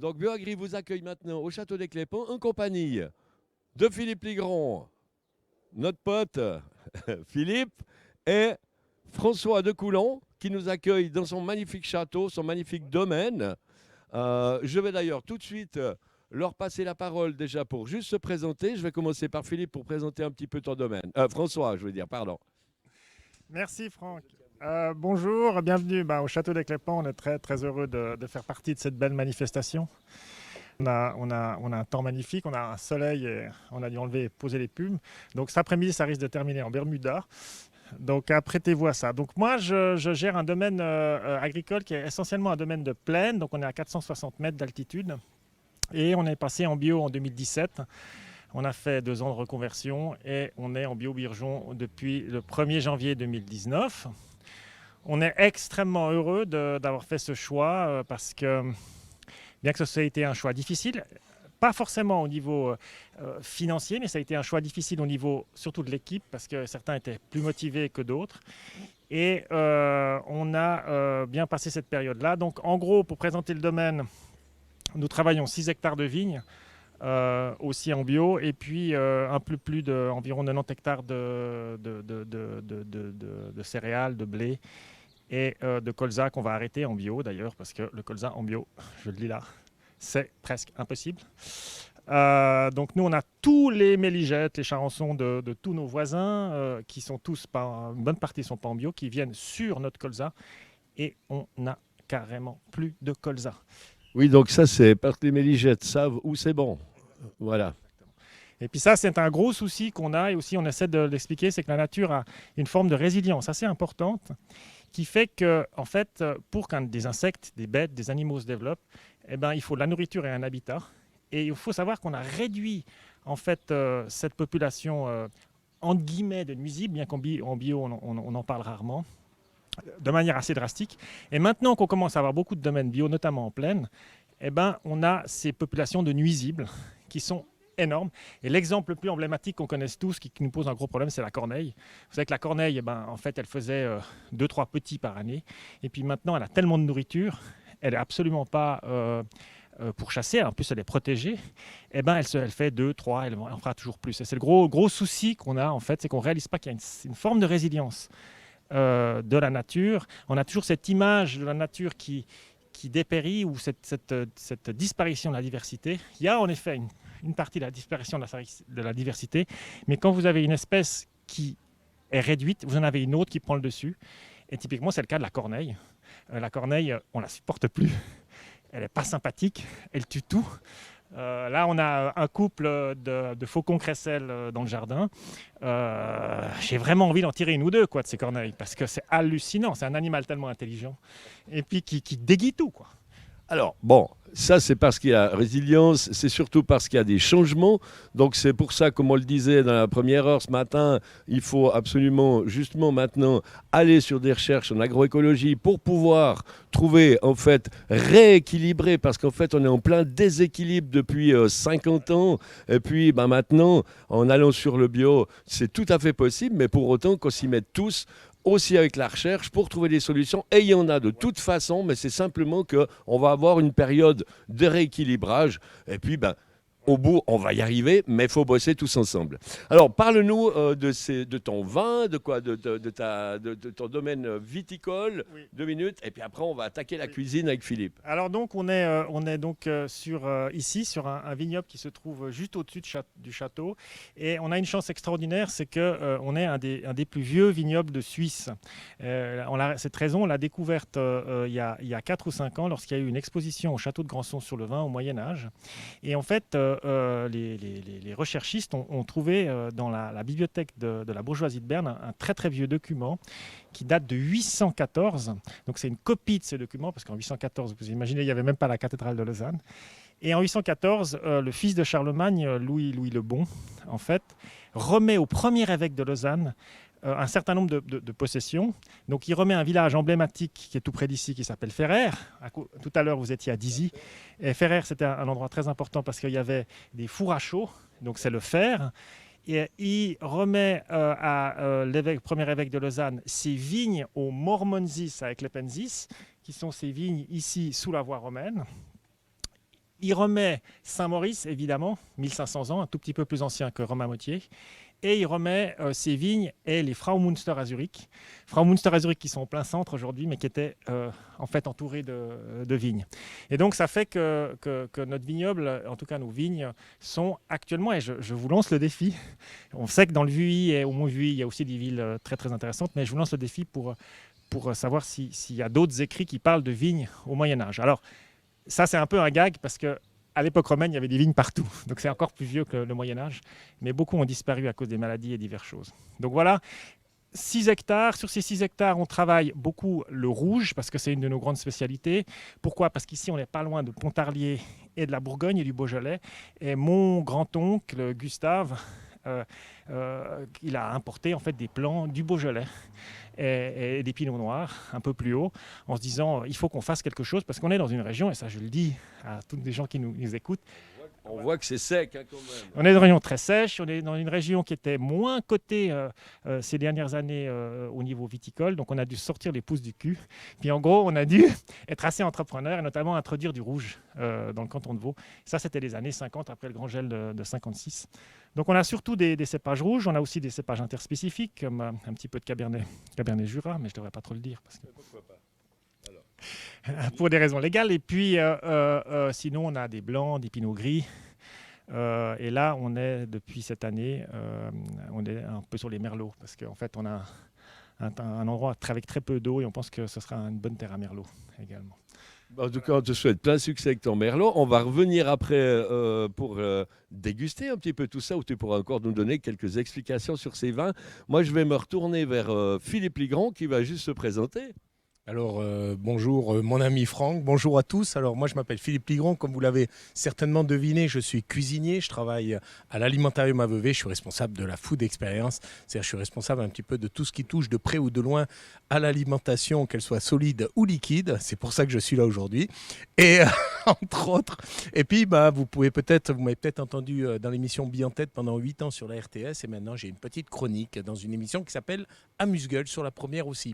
Donc Bioagri vous accueille maintenant au Château des Clépons en compagnie de Philippe Ligron, notre pote Philippe, et François de Coulon qui nous accueille dans son magnifique château, son magnifique domaine. Je vais d'ailleurs tout de suite leur passer la parole déjà pour juste se présenter. Je vais commencer par Philippe pour présenter un petit peu ton domaine. François, je veux dire, pardon. Merci Franck. Bonjour, bienvenue au Château des Clépons. On est très, très heureux de faire partie de cette belle manifestation. On a un temps magnifique, on a un soleil et on a dû enlever et poser les plumes. Donc cet après-midi, ça risque de terminer en Bermuda. Donc apprêtez-vous à ça. Donc moi, je gère un domaine agricole qui est essentiellement un domaine de plaine. Donc on est à 460 mètres d'altitude et on est passé en bio en 2017. On a fait 2 ans de reconversion et on est en bio-bourgeon depuis le 1er janvier 2019. On est extrêmement heureux d'avoir fait ce choix parce que, bien que ça ait été un choix difficile, pas forcément au niveau financier, mais ça a été un choix difficile au niveau surtout de l'équipe parce que certains étaient plus motivés que d'autres. Et on a bien passé cette période-là. Donc en gros, pour présenter le domaine, nous travaillons 6 hectares de vignes, aussi en bio, et puis un peu plus d'environ 90 hectares de céréales, de blé et de colza qu'on va arrêter en bio d'ailleurs, parce que le colza en bio, je le dis là, c'est presque impossible. Donc nous, on a tous les méligettes, les charançons de tous nos voisins, qui sont tous, une bonne partie ne sont pas en bio, qui viennent sur notre colza, et on n'a carrément plus de colza. Oui, donc ça, c'est parce que les méligettes savent où c'est bon. Voilà. Et puis ça, c'est un gros souci qu'on a, et aussi on essaie de l'expliquer, c'est que la nature a une forme de résilience assez importante, qui fait que, en fait, pour qu'un des insectes, des bêtes, des animaux se développent, eh ben, il faut de la nourriture et un habitat. Et il faut savoir qu'on a réduit, en fait, cette population, entre guillemets, de nuisibles, bien qu'en bio, on en parle rarement, de manière assez drastique. Et maintenant qu'on commence à avoir beaucoup de domaines bio, notamment en plaine, eh ben, on a ces populations de nuisibles qui sont énormes. Et l'exemple le plus emblématique qu'on connaisse tous, qui nous pose un gros problème, c'est la corneille. Vous savez que la corneille, en fait, elle faisait 2-3 petits par année. Et puis maintenant, elle a tellement de nourriture, elle n'est absolument pas pour chasser, en plus elle est protégée. Et ben, elle fait 2-3, elle en fera toujours plus. Et c'est le gros souci qu'on a, en fait, c'est qu'on ne réalise pas qu'il y a une forme de résilience de la nature. On a toujours cette image de la nature qui dépérit, ou cette disparition de la diversité. Il y a en effet une partie de la disparition de la diversité, mais quand vous avez une espèce qui est réduite, vous en avez une autre qui prend le dessus. Et typiquement, c'est le cas de la corneille. La corneille, on ne la supporte plus. Elle n'est pas sympathique, elle tue tout. Là, on a un couple de faucons crécelles dans le jardin. J'ai vraiment envie d'en tirer une ou deux, de ces corneilles, parce que c'est hallucinant. C'est un animal tellement intelligent et puis qui déguise tout, quoi. Alors, bon, ça c'est parce qu'il y a résilience, c'est surtout parce qu'il y a des changements. Donc c'est pour ça, comme on le disait dans la première heure ce matin, il faut absolument, justement maintenant, aller sur des recherches en agroécologie pour pouvoir trouver, en fait, rééquilibrer, parce qu'en fait on est en plein déséquilibre depuis 50 ans. Et puis maintenant, en allant sur le bio, c'est tout à fait possible, mais pour autant qu'on s'y mette tous, aussi avec la recherche pour trouver des solutions. Et il y en a de toute façon, mais c'est simplement qu'on va avoir une période de rééquilibrage. Et puis, au bout, on va y arriver, mais il faut bosser tous ensemble. Alors, parle-nous de ton vin, de ton domaine viticole, Oui. 2 minutes, et puis après, on va attaquer la cuisine avec Philippe. Alors donc, on est donc ici sur un vignoble qui se trouve juste au-dessus du château, et on a une chance extraordinaire, c'est que on est un des plus vieux vignobles de Suisse. Cette raison, on l'a découverte il y a 4 ou 5 ans, lorsqu'il y a eu une exposition au château de Granson sur le vin au Moyen Âge. Et en fait, les recherchistes ont trouvé dans la bibliothèque de la bourgeoisie de Berne un très très vieux document qui date de 814. Donc c'est une copie de ce document, parce qu'en 814, vous imaginez, il n'y avait même pas la cathédrale de Lausanne. Et en 814, le fils de Charlemagne, Louis le Bon, en fait, remet au premier évêque de Lausanne un certain nombre de possessions. Donc il remet un village emblématique qui est tout près d'ici, qui s'appelle Ferrer. Tout à l'heure, vous étiez à Dizy. Et Ferrer, c'était un endroit très important parce qu'il y avait des fours à chaud, donc c'est le fer. Et il remet à premier évêque de Lausanne ses vignes au Mormonsis avec Lepensis, qui sont ces vignes ici sous la voie romaine. Il remet Saint-Maurice, évidemment, 1500 ans, un tout petit peu plus ancien que Romain-Motier. Et il remet ses vignes et les Fraumünster à Zurich. Fraumünster à Zurich qui sont en plein centre aujourd'hui, mais qui étaient en fait entourés de vignes. Et donc ça fait que notre vignoble, en tout cas nos vignes, sont actuellement, et je vous lance le défi, on sait que dans le Vuilly et au Mont-Vuilly, il y a aussi des villes très très intéressantes, mais je vous lance le défi pour savoir s'il y a d'autres écrits qui parlent de vignes au Moyen-Âge. Alors ça c'est un peu un gag parce que à l'époque romaine, il y avait des vignes partout. Donc c'est encore plus vieux que le Moyen-Âge. Mais beaucoup ont disparu à cause des maladies et diverses choses. Donc voilà, 6 hectares. Sur ces 6 hectares, on travaille beaucoup le rouge parce que c'est une de nos grandes spécialités. Pourquoi? Parce qu'ici, on n'est pas loin de Pontarlier et de la Bourgogne et du Beaujolais. Et mon grand-oncle, Gustave, il a importé en fait des plants du Beaujolais et des pinots noirs un peu plus haut, en se disant il faut qu'on fasse quelque chose parce qu'on est dans une région, et ça je le dis à tous les gens qui nous écoutent. On voit que c'est sec quand même. On est dans une région très sèche, on est dans une région qui était moins cotée ces dernières années au niveau viticole, donc on a dû sortir les pouces du cul. Puis en gros, on a dû être assez entrepreneur et notamment introduire du rouge dans le canton de Vaud. Ça, c'était les années 50 après le grand gel de 56. Donc on a surtout des cépages rouges, on a aussi des cépages interspécifiques comme un petit peu de Cabernet Jura, mais je ne devrais pas trop le dire. Parce que... Pourquoi pas? Pour des raisons légales. Et puis sinon, on a des blancs, des pinots gris. Et là, on est depuis cette année, on est un peu sur les merlots parce qu'en fait, on a un endroit avec très peu d'eau et on pense que ce sera une bonne terre à merlot également. En tout cas, on te souhaite plein succès avec ton merlot. On va revenir après pour déguster un petit peu tout ça, où tu pourras encore nous donner quelques explications sur ces vins. Moi, je vais me retourner vers Philippe Ligron qui va juste se présenter. Alors bonjour mon ami Franck, bonjour à tous. Alors moi je m'appelle Philippe Ligron, comme vous l'avez certainement deviné, je suis cuisinier, je travaille à l'Alimentarium à Vevey, je suis responsable de la food experience, c'est-à-dire je suis responsable un petit peu de tout ce qui touche de près ou de loin à l'alimentation, qu'elle soit solide ou liquide, c'est pour ça que je suis là aujourd'hui. Et entre autres, et puis vous m'avez peut-être entendu dans l'émission Bi en tête pendant 8 ans sur la RTS, et maintenant j'ai une petite chronique dans une émission qui s'appelle Amuse-Gueule, sur la première aussi.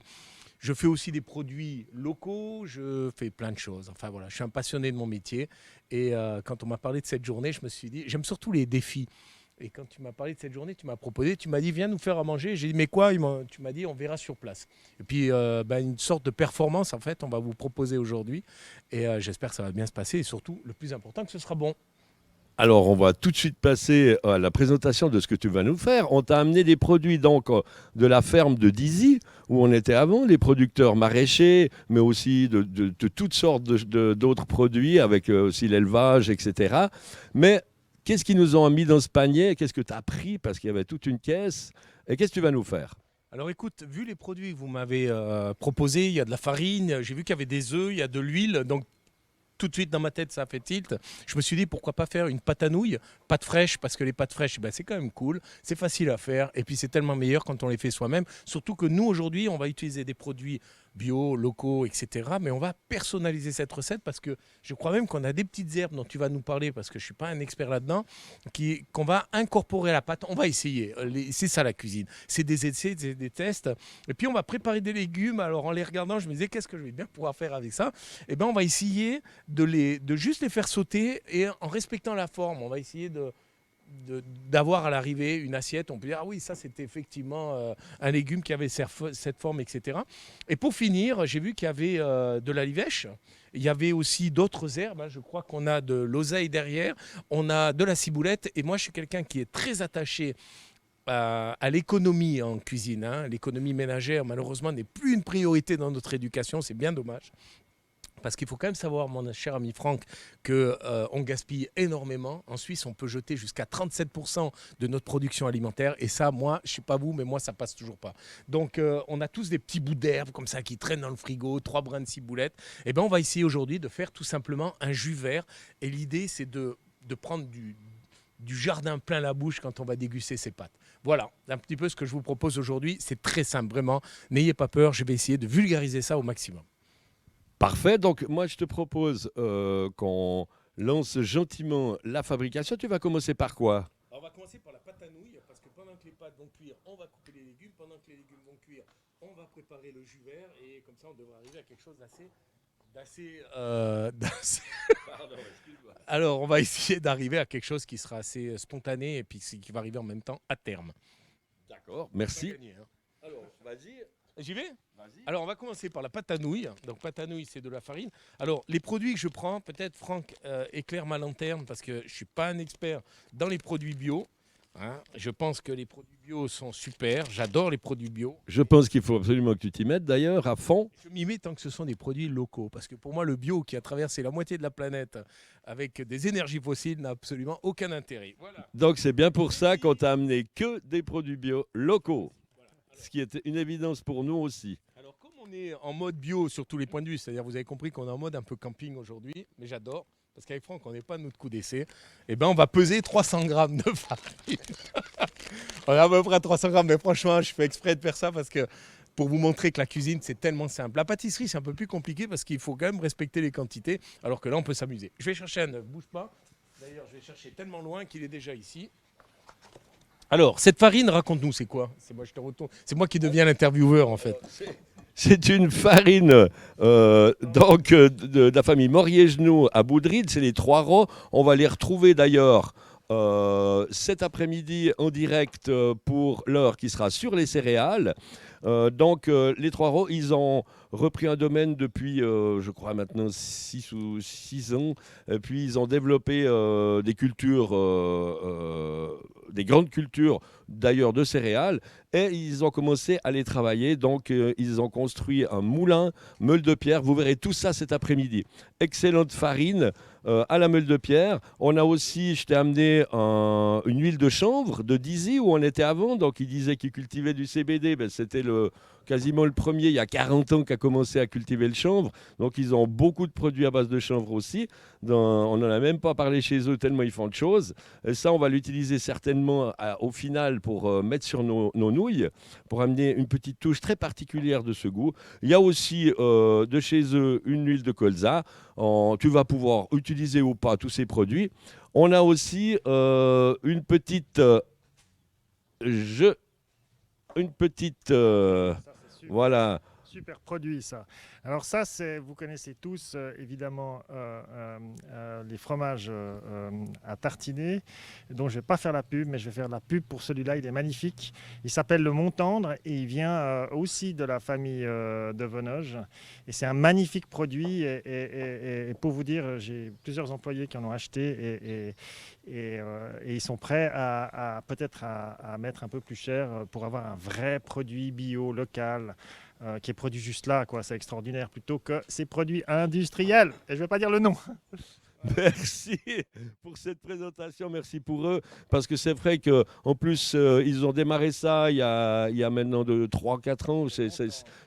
Je fais aussi des produits locaux, je fais plein de choses. Enfin voilà, je suis un passionné de mon métier. Et quand on m'a parlé de cette journée, je me suis dit, j'aime surtout les défis. Et quand tu m'as parlé de cette journée, tu m'as proposé, tu m'as dit, viens nous faire à manger. J'ai dit, mais quoi? Tu m'as dit, on verra sur place. Et puis, une sorte de performance, en fait, on va vous proposer aujourd'hui. Et j'espère que ça va bien se passer. Et surtout, le plus important, que ce sera bon. Alors, on va tout de suite passer à la présentation de ce que tu vas nous faire. On t'a amené des produits donc de la ferme de Dizy, où on était avant, les producteurs maraîchers, mais aussi de toutes sortes d'autres produits, avec aussi l'élevage, etc. Mais qu'est-ce qu'ils nous ont mis dans ce panier? Qu'est-ce que tu as pris? Parce qu'il y avait toute une caisse. Et qu'est-ce que tu vas nous faire? Alors écoute, vu les produits que vous m'avez proposés, il y a de la farine, j'ai vu qu'il y avait des œufs, il y a de l'huile, donc tout de suite dans ma tête ça a fait tilt. Je me suis dit pourquoi pas faire une pâte à nouilles, pâte fraîche, parce que les pâtes fraîches c'est quand même cool, c'est facile à faire et puis c'est tellement meilleur quand on les fait soi-même. Surtout que nous aujourd'hui on va utiliser des produits bio, locaux, etc. Mais on va personnaliser cette recette parce que je crois même qu'on a des petites herbes dont tu vas nous parler parce que je ne suis pas un expert là-dedans, qu'on va incorporer à la pâte. On va essayer. C'est ça la cuisine. C'est des essais, des tests. Et puis on va préparer des légumes. Alors en les regardant, je me disais qu'est-ce que je vais bien pouvoir faire avec ça? Et on va essayer de juste les faire sauter et en respectant la forme. On va essayer d'avoir à l'arrivée une assiette, on peut dire ah oui ça c'était effectivement un légume qui avait cette forme, etc. Et pour finir, j'ai vu qu'il y avait de la livèche, il y avait aussi d'autres herbes, je crois qu'on a de l'oseille derrière, on a de la ciboulette, et moi je suis quelqu'un qui est très attaché à l'économie en cuisine, l'économie ménagère malheureusement n'est plus une priorité dans notre éducation, c'est bien dommage. Parce qu'il faut quand même savoir, mon cher ami Franck, qu'on gaspille énormément. En Suisse, on peut jeter jusqu'à 37% de notre production alimentaire. Et ça, moi, je ne sais pas vous, mais moi, ça passe toujours pas. Donc, on a tous des petits bouts d'herbe comme ça qui traînent dans le frigo, 3 brins de ciboulette. Et on va essayer aujourd'hui de faire tout simplement un jus vert. Et l'idée, c'est de prendre du jardin plein la bouche quand on va déguster ces pâtes. Voilà, un petit peu ce que je vous propose aujourd'hui. C'est très simple, vraiment. N'ayez pas peur, je vais essayer de vulgariser ça au maximum. Parfait, donc moi je te propose qu'on lance gentiment la fabrication. Tu vas commencer par quoi? Alors, on va commencer par la pâte à nouilles, parce que pendant que les pâtes vont cuire, on va couper les légumes. Pendant que les légumes vont cuire, on va préparer le jus vert. Et comme ça, on devrait arriver à quelque chose d'assez Alors, on va essayer d'arriver à quelque chose qui sera assez spontané et puis qui va arriver en même temps à terme. D'accord, merci. Gagner, hein. Alors, vas-y. J'y vais? Alors, on va commencer par la pâte à nouilles. Donc, pâte à nouilles, c'est de la farine. Alors, les produits que je prends, peut-être Franck éclaire ma lanterne parce que je ne suis pas un expert dans les produits bio. Hein. Je pense que les produits bio sont super. J'adore les produits bio. Je pense qu'il faut absolument que tu t'y mettes d'ailleurs à fond. Je m'y mets tant que ce sont des produits locaux. Parce que pour moi, le bio qui a traversé la moitié de la planète avec des énergies fossiles n'a absolument aucun intérêt. Voilà. Donc c'est bien pour ça qu'on t'a amené que des produits bio locaux. Ce qui était une évidence pour nous aussi. Alors, comme on est en mode bio sur tous les points de vue, c'est-à-dire vous avez compris qu'on est en mode un peu camping aujourd'hui, mais j'adore, parce qu'avec Franck, on n'est pas de notre coup d'essai, et ben on va peser 300 grammes de farine. On est à peu près à 300 grammes, mais franchement, je fais exprès de faire ça parce que pour vous montrer que la cuisine, c'est tellement simple. La pâtisserie, c'est un peu plus compliqué parce qu'il faut quand même respecter les quantités, alors que là, on peut s'amuser. Je vais chercher un œuf, bouge pas. D'ailleurs, je vais chercher tellement loin qu'il est déjà ici. Alors, cette farine, raconte-nous, c'est quoi? C'est moi qui deviens l'intervieweur, en fait. C'est une farine de la famille Morier-Genoux à Boudride, c'est les trois rots. On va les retrouver d'ailleurs cet après-midi en direct pour l'heure qui sera sur les céréales. Les trois rots, ils ont repris un domaine depuis, je crois maintenant 6 ans. Et puis ils ont développé des cultures, des grandes cultures d'ailleurs de céréales. Et ils ont commencé à les travailler. Donc ils ont construit un moulin, meule de pierre. Vous verrez tout ça cet après-midi. Excellente farine à la meule de pierre. On a aussi, je t'ai amené une huile de chanvre de Dizy où on était avant. Donc ils disaient qu'ils cultivaient du CBD. Ben, c'était quasiment le premier, il y a 40 ans, qui a commencé à cultiver le chanvre. Donc, ils ont beaucoup de produits à base de chanvre aussi. On n'en a même pas parlé chez eux tellement ils font de choses. Et ça, on va l'utiliser certainement au final pour mettre sur nos nouilles, pour amener une petite touche très particulière de ce goût. Il y a aussi de chez eux une huile de colza. Tu vas pouvoir utiliser ou pas tous ces produits. On a aussi une petite... voilà. Super produit ça. Alors ça, vous connaissez tous évidemment les fromages à tartiner, dont je ne vais pas faire la pub, mais je vais faire la pub pour celui-là, il est magnifique. Il s'appelle le Montendre et il vient aussi de la famille de Venoge. Et c'est un magnifique produit et pour vous dire, j'ai plusieurs employés qui en ont acheté et ils sont prêts à peut-être à mettre un peu plus cher pour avoir un vrai produit bio, local, qui est produit juste là, quoi. C'est extraordinaire, plutôt que ces produits industriels. Et je ne vais pas dire le nom. Merci pour cette présentation, merci pour eux, parce que c'est vrai qu'en plus, ils ont démarré ça il y a maintenant de 3-4 ans,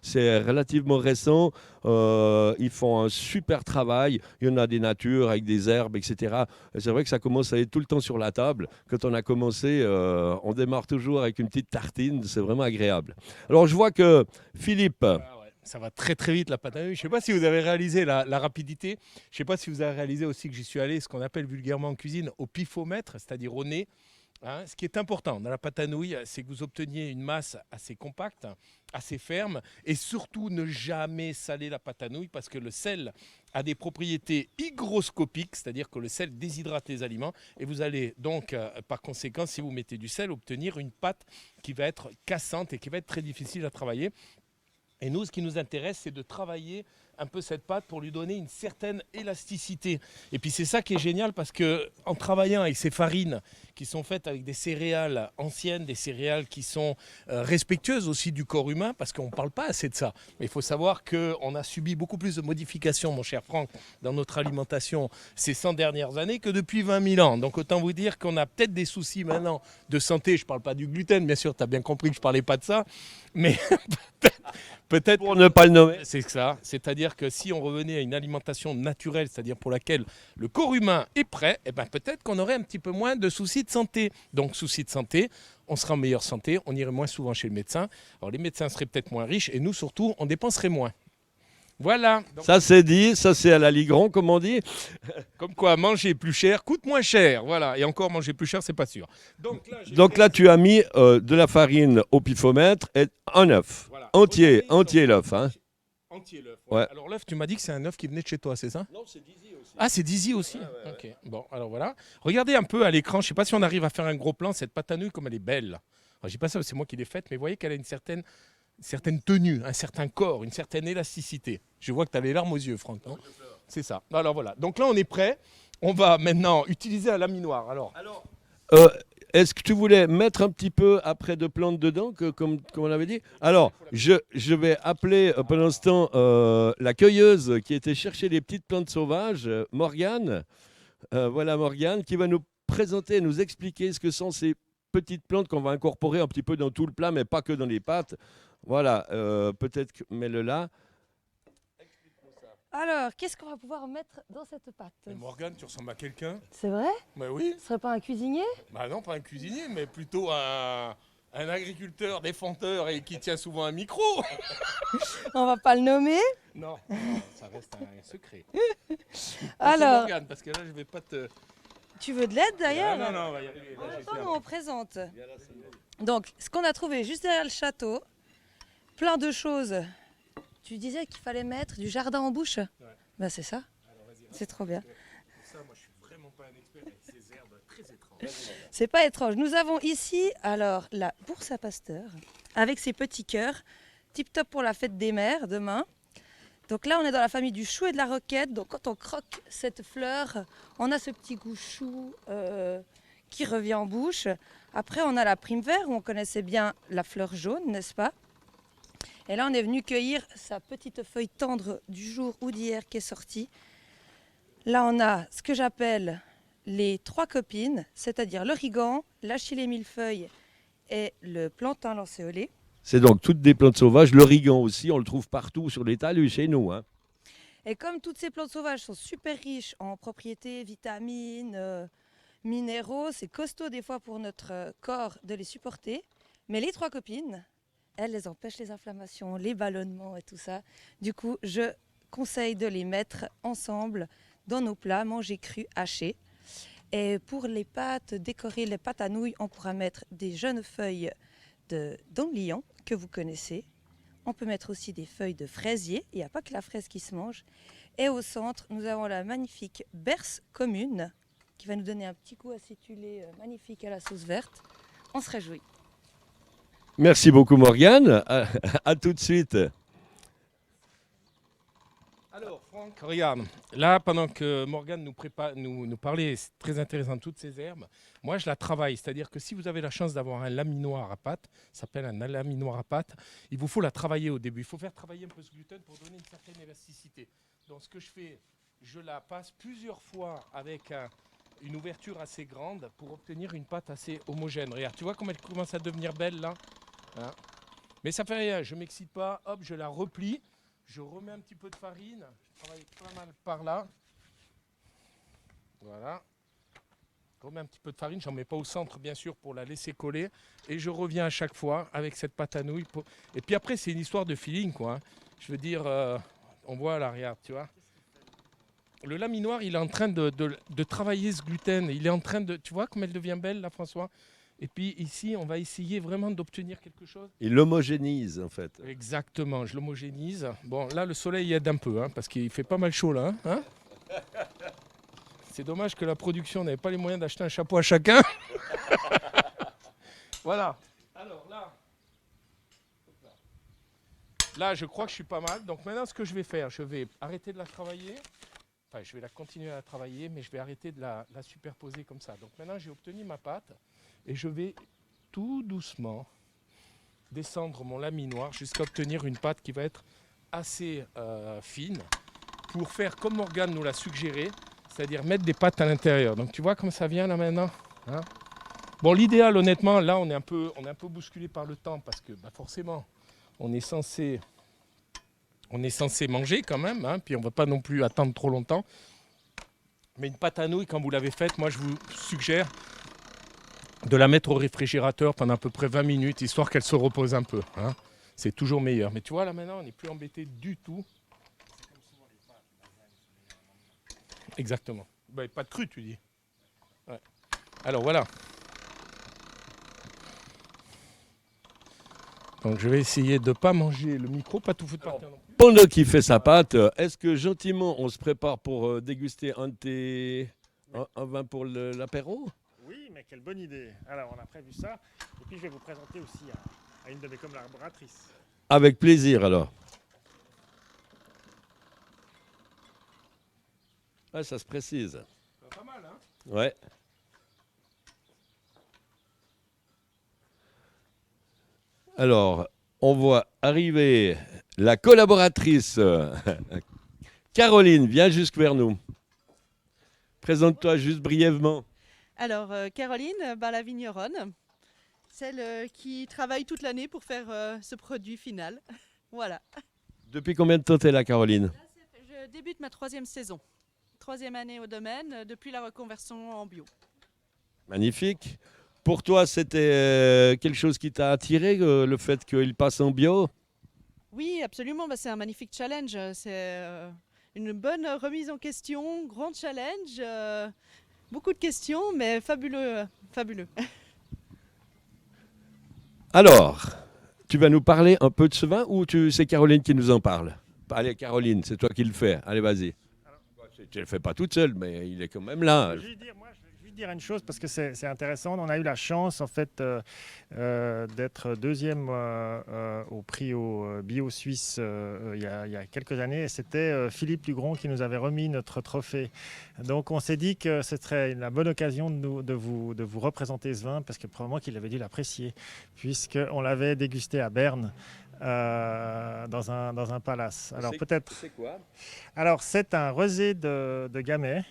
c'est relativement récent. Ils font un super travail, il y en a des natures avec des herbes, etc. Et c'est vrai que ça commence à être tout le temps sur la table. Quand on a commencé, on démarre toujours avec une petite tartine, c'est vraiment agréable. Alors je vois que Philippe... Ça va très très vite la pâte à nouilles. Je ne sais pas si vous avez réalisé la rapidité. Je ne sais pas si vous avez réalisé aussi que j'y suis allé, ce qu'on appelle vulgairement en cuisine, au pifomètre, c'est-à-dire au nez. Hein, ce qui est important dans la pâte à nouilles, c'est que vous obteniez une masse assez compacte, assez ferme, et surtout ne jamais saler la pâte à nouilles parce que le sel a des propriétés hygroscopiques, c'est-à-dire que le sel déshydrate les aliments, et vous allez donc, par conséquent, si vous mettez du sel, obtenir une pâte qui va être cassante et qui va être très difficile à travailler. Et nous, ce qui nous intéresse, c'est de travailler un peu cette pâte pour lui donner une certaine élasticité. Et puis c'est ça qui est génial parce qu'en travaillant avec ces farines qui sont faites avec des céréales anciennes, des céréales qui sont respectueuses aussi du corps humain, parce qu'on ne parle pas assez de ça. Mais il faut savoir qu'on a subi beaucoup plus de modifications, mon cher Franck, dans notre alimentation ces 100 dernières années que depuis 20 000 ans. Donc autant vous dire qu'on a peut-être des soucis maintenant de santé. Je ne parle pas du gluten, bien sûr, tu as bien compris que je ne parlais pas de ça. Mais peut-être pour ne pas le nommer. C'est ça, c'est-à-dire que si on revenait à une alimentation naturelle, c'est-à-dire pour laquelle le corps humain est prêt, eh ben peut-être qu'on aurait un petit peu moins de soucis de santé. Donc soucis de santé, on sera en meilleure santé, on irait moins souvent chez le médecin. Alors les médecins seraient peut-être moins riches et nous surtout, on dépenserait moins. Voilà. Donc, ça c'est dit, ça c'est à la Ligron, comme on dit. Comme quoi, manger plus cher coûte moins cher. Voilà. Et encore, manger plus cher, c'est pas sûr. Donc là, tu as mis de la farine au pifomètre et un œuf. Voilà. Entier l'œuf. Hein. Entier l'œuf. Ouais. Alors l'œuf, tu m'as dit que c'est un œuf qui venait de chez toi, c'est ça? Non, c'est Dizzy aussi. Ah, c'est Dizzy aussi. Ouais. Ok. Bon, alors voilà. Regardez un peu à l'écran. Je sais pas si on arrive à faire un gros plan. Cette pâte à nouilles, comme elle est belle. Alors, je dis pas ça, c'est moi qui l'ai faite, mais vous voyez qu'elle a une certaine tenue, un certain corps, une certaine élasticité. Je vois que tu as les larmes aux yeux, Franck. Non, c'est ça. Alors voilà. Donc là, on est prêt. On va maintenant utiliser un laminoir. Alors. Est-ce que tu voulais mettre un petit peu après de plantes dedans, comme on avait dit? Alors, je vais appeler pendant ce temps la cueilleuse qui était chercher les petites plantes sauvages, Morgane. Voilà Morgane qui va nous présenter, nous expliquer ce que sont ces petites plantes qu'on va incorporer un petit peu dans tout le plat, mais pas que dans les pâtes. Voilà, peut-être mets-le là. Alors, qu'est-ce qu'on va pouvoir mettre dans cette pâte? Morgane, tu ressembles à quelqu'un? C'est vrai? Bah oui. Ce serait pas un cuisinier? Bah non, pas un cuisinier, mais plutôt un agriculteur défendeur et qui tient souvent un micro. On va pas le nommer. Non, ça reste un secret. Alors, Morgane, parce que là, je vais pas te... tu veux de l'aide d'ailleurs? Non, on va y arriver. En même temps, nous, on présente. Donc, ce qu'on a trouvé juste derrière le château, plein de choses. Tu disais qu'il fallait mettre du jardin en bouche? Bah c'est ça. C'est trop bien. Ça, moi, je suis vraiment pas un expert avec ces herbes très étranges. C'est pas étrange. Nous avons ici alors la bourse à Pasteur avec ses petits cœurs, tip top pour la fête des mères demain. Donc là, on est dans la famille du chou et de la roquette. Donc quand on croque cette fleur, on a ce petit goût chou qui revient en bouche. Après, on a la prime vert où on connaissait bien la fleur jaune, n'est-ce pas? Et là, on est venu cueillir sa petite feuille tendre du jour ou d'hier qui est sortie. Là, on a ce que j'appelle les trois copines, c'est-à-dire l'origan, l'achillée millefeuille et le plantain lancéolé. C'est donc toutes des plantes sauvages. L'origan aussi, on le trouve partout sur les talus chez nous. Hein. Et comme toutes ces plantes sauvages sont super riches en propriétés, vitamines, minéraux, c'est costaud des fois pour notre corps de les supporter. Mais les trois copines, elles empêchent les inflammations, les ballonnements et tout ça. Du coup, je conseille de les mettre ensemble dans nos plats, manger cru, hachés. Et pour les pâtes, décorer les pâtes à nouilles, on pourra mettre des jeunes feuilles d'anglian que vous connaissez. On peut mettre aussi des feuilles de fraisier, il n'y a pas que la fraise qui se mange. Et au centre, nous avons la magnifique berce commune qui va nous donner un petit goût acétulé magnifique à la sauce verte. On se réjouit. Merci beaucoup Morgane. À tout de suite. Alors, Franck, regarde, là, pendant que Morgane nous parlait, c'est très intéressant, toutes ces herbes, moi, je la travaille. C'est-à-dire que si vous avez la chance d'avoir un laminoir à pâte, ça s'appelle un laminoir à pâte, il vous faut la travailler au début. Il faut faire travailler un peu ce gluten pour donner une certaine élasticité. Donc, ce que je fais, je la passe plusieurs fois avec une ouverture assez grande pour obtenir une pâte assez homogène. Regarde, tu vois comme elle commence à devenir belle, là, hein? Mais ça fait rien, je ne m'excite pas, hop, je la replie. Je remets un petit peu de farine, je travaille pas mal par là. Voilà. Je remets un petit peu de farine, j'en mets pas au centre bien sûr pour la laisser coller. Et je reviens à chaque fois avec cette pâte à nouilles. Et puis après c'est une histoire de feeling quoi. Je veux dire, on voit là, regarde, tu vois. Le laminoir il est en train de travailler ce gluten. Il est en train de, tu vois comme elle devient belle là François. Et puis ici, on va essayer vraiment d'obtenir quelque chose. Il l'homogénise en fait. Exactement, je l'homogénise. Bon, là, le soleil aide un peu, hein, parce qu'il fait pas mal chaud là. Hein. C'est dommage que la production n'avait pas les moyens d'acheter un chapeau à chacun. Voilà. Alors là, je crois que je suis pas mal. Donc maintenant, ce que je vais faire, je vais arrêter de la travailler. Enfin, je vais la continuer à travailler, mais je vais arrêter de la superposer comme ça. Donc maintenant, j'ai obtenu ma pâte. Et je vais tout doucement descendre mon laminoir jusqu'à obtenir une pâte qui va être assez fine pour faire comme Morgane nous l'a suggéré, c'est-à-dire mettre des pâtes à l'intérieur. Donc tu vois comme ça vient là maintenant, hein? Bon, l'idéal honnêtement, là on est un peu bousculé par le temps parce que forcément on est censé manger quand même, hein, puis on ne va pas non plus attendre trop longtemps. Mais une pâte à nouilles, quand vous l'avez faite, moi je vous suggère de la mettre au réfrigérateur pendant à peu près 20 minutes, histoire qu'elle se repose un peu. Hein. C'est toujours meilleur. Mais tu vois, là maintenant, on n'est plus embêté du tout. Exactement. Bah, pas de cru, tu dis. Ouais. Alors voilà. Donc je vais essayer de ne pas manger le micro, pas tout foutre par terre non plus. Pendant qu'il fait sa pâte, est-ce que gentiment on se prépare pour déguster un vin pour l'apéro? Oui, mais quelle bonne idée. Alors, on a prévu ça. Et puis, je vais vous présenter aussi à une de mes collaboratrices. Avec plaisir alors. Ah, ça se précise. Pas mal, hein? Ouais. Alors, on voit arriver la collaboratrice Caroline, viens jusque vers nous. Présente-toi juste brièvement. Alors, Caroline, la vigneronne, celle qui travaille toute l'année pour faire ce produit final. Voilà. Depuis combien de temps t'es là, Caroline? Je débute ma 3e saison. 3e année au domaine, depuis la reconversion en bio. Magnifique. Pour toi, c'était quelque chose qui t'a attiré, le fait qu'il passe en bio? Oui, absolument. C'est un magnifique challenge. C'est une bonne remise en question, grand challenge. Beaucoup de questions, mais fabuleux. Fabuleux. Alors, tu vas nous parler un peu de ce vin ou c'est Caroline qui nous en parle? Allez, Caroline, c'est toi qui le fais. Allez, vas-y. Tu ne le fais pas toute seule, mais il est quand même là. Je vais juste dire une chose parce que c'est intéressant. On a eu la chance en fait d'être 2e au prix au Bio Suisse il y a quelques années. Et c'était Philippe Lugron qui nous avait remis notre trophée. Donc on s'est dit que ce serait la bonne occasion de vous représenter ce vin parce que probablement qu'il avait dû l'apprécier puisqu'on l'avait dégusté à Berne. Dans un palace. Alors peut-être. C'est quoi? Alors c'est un rosé de Gamay,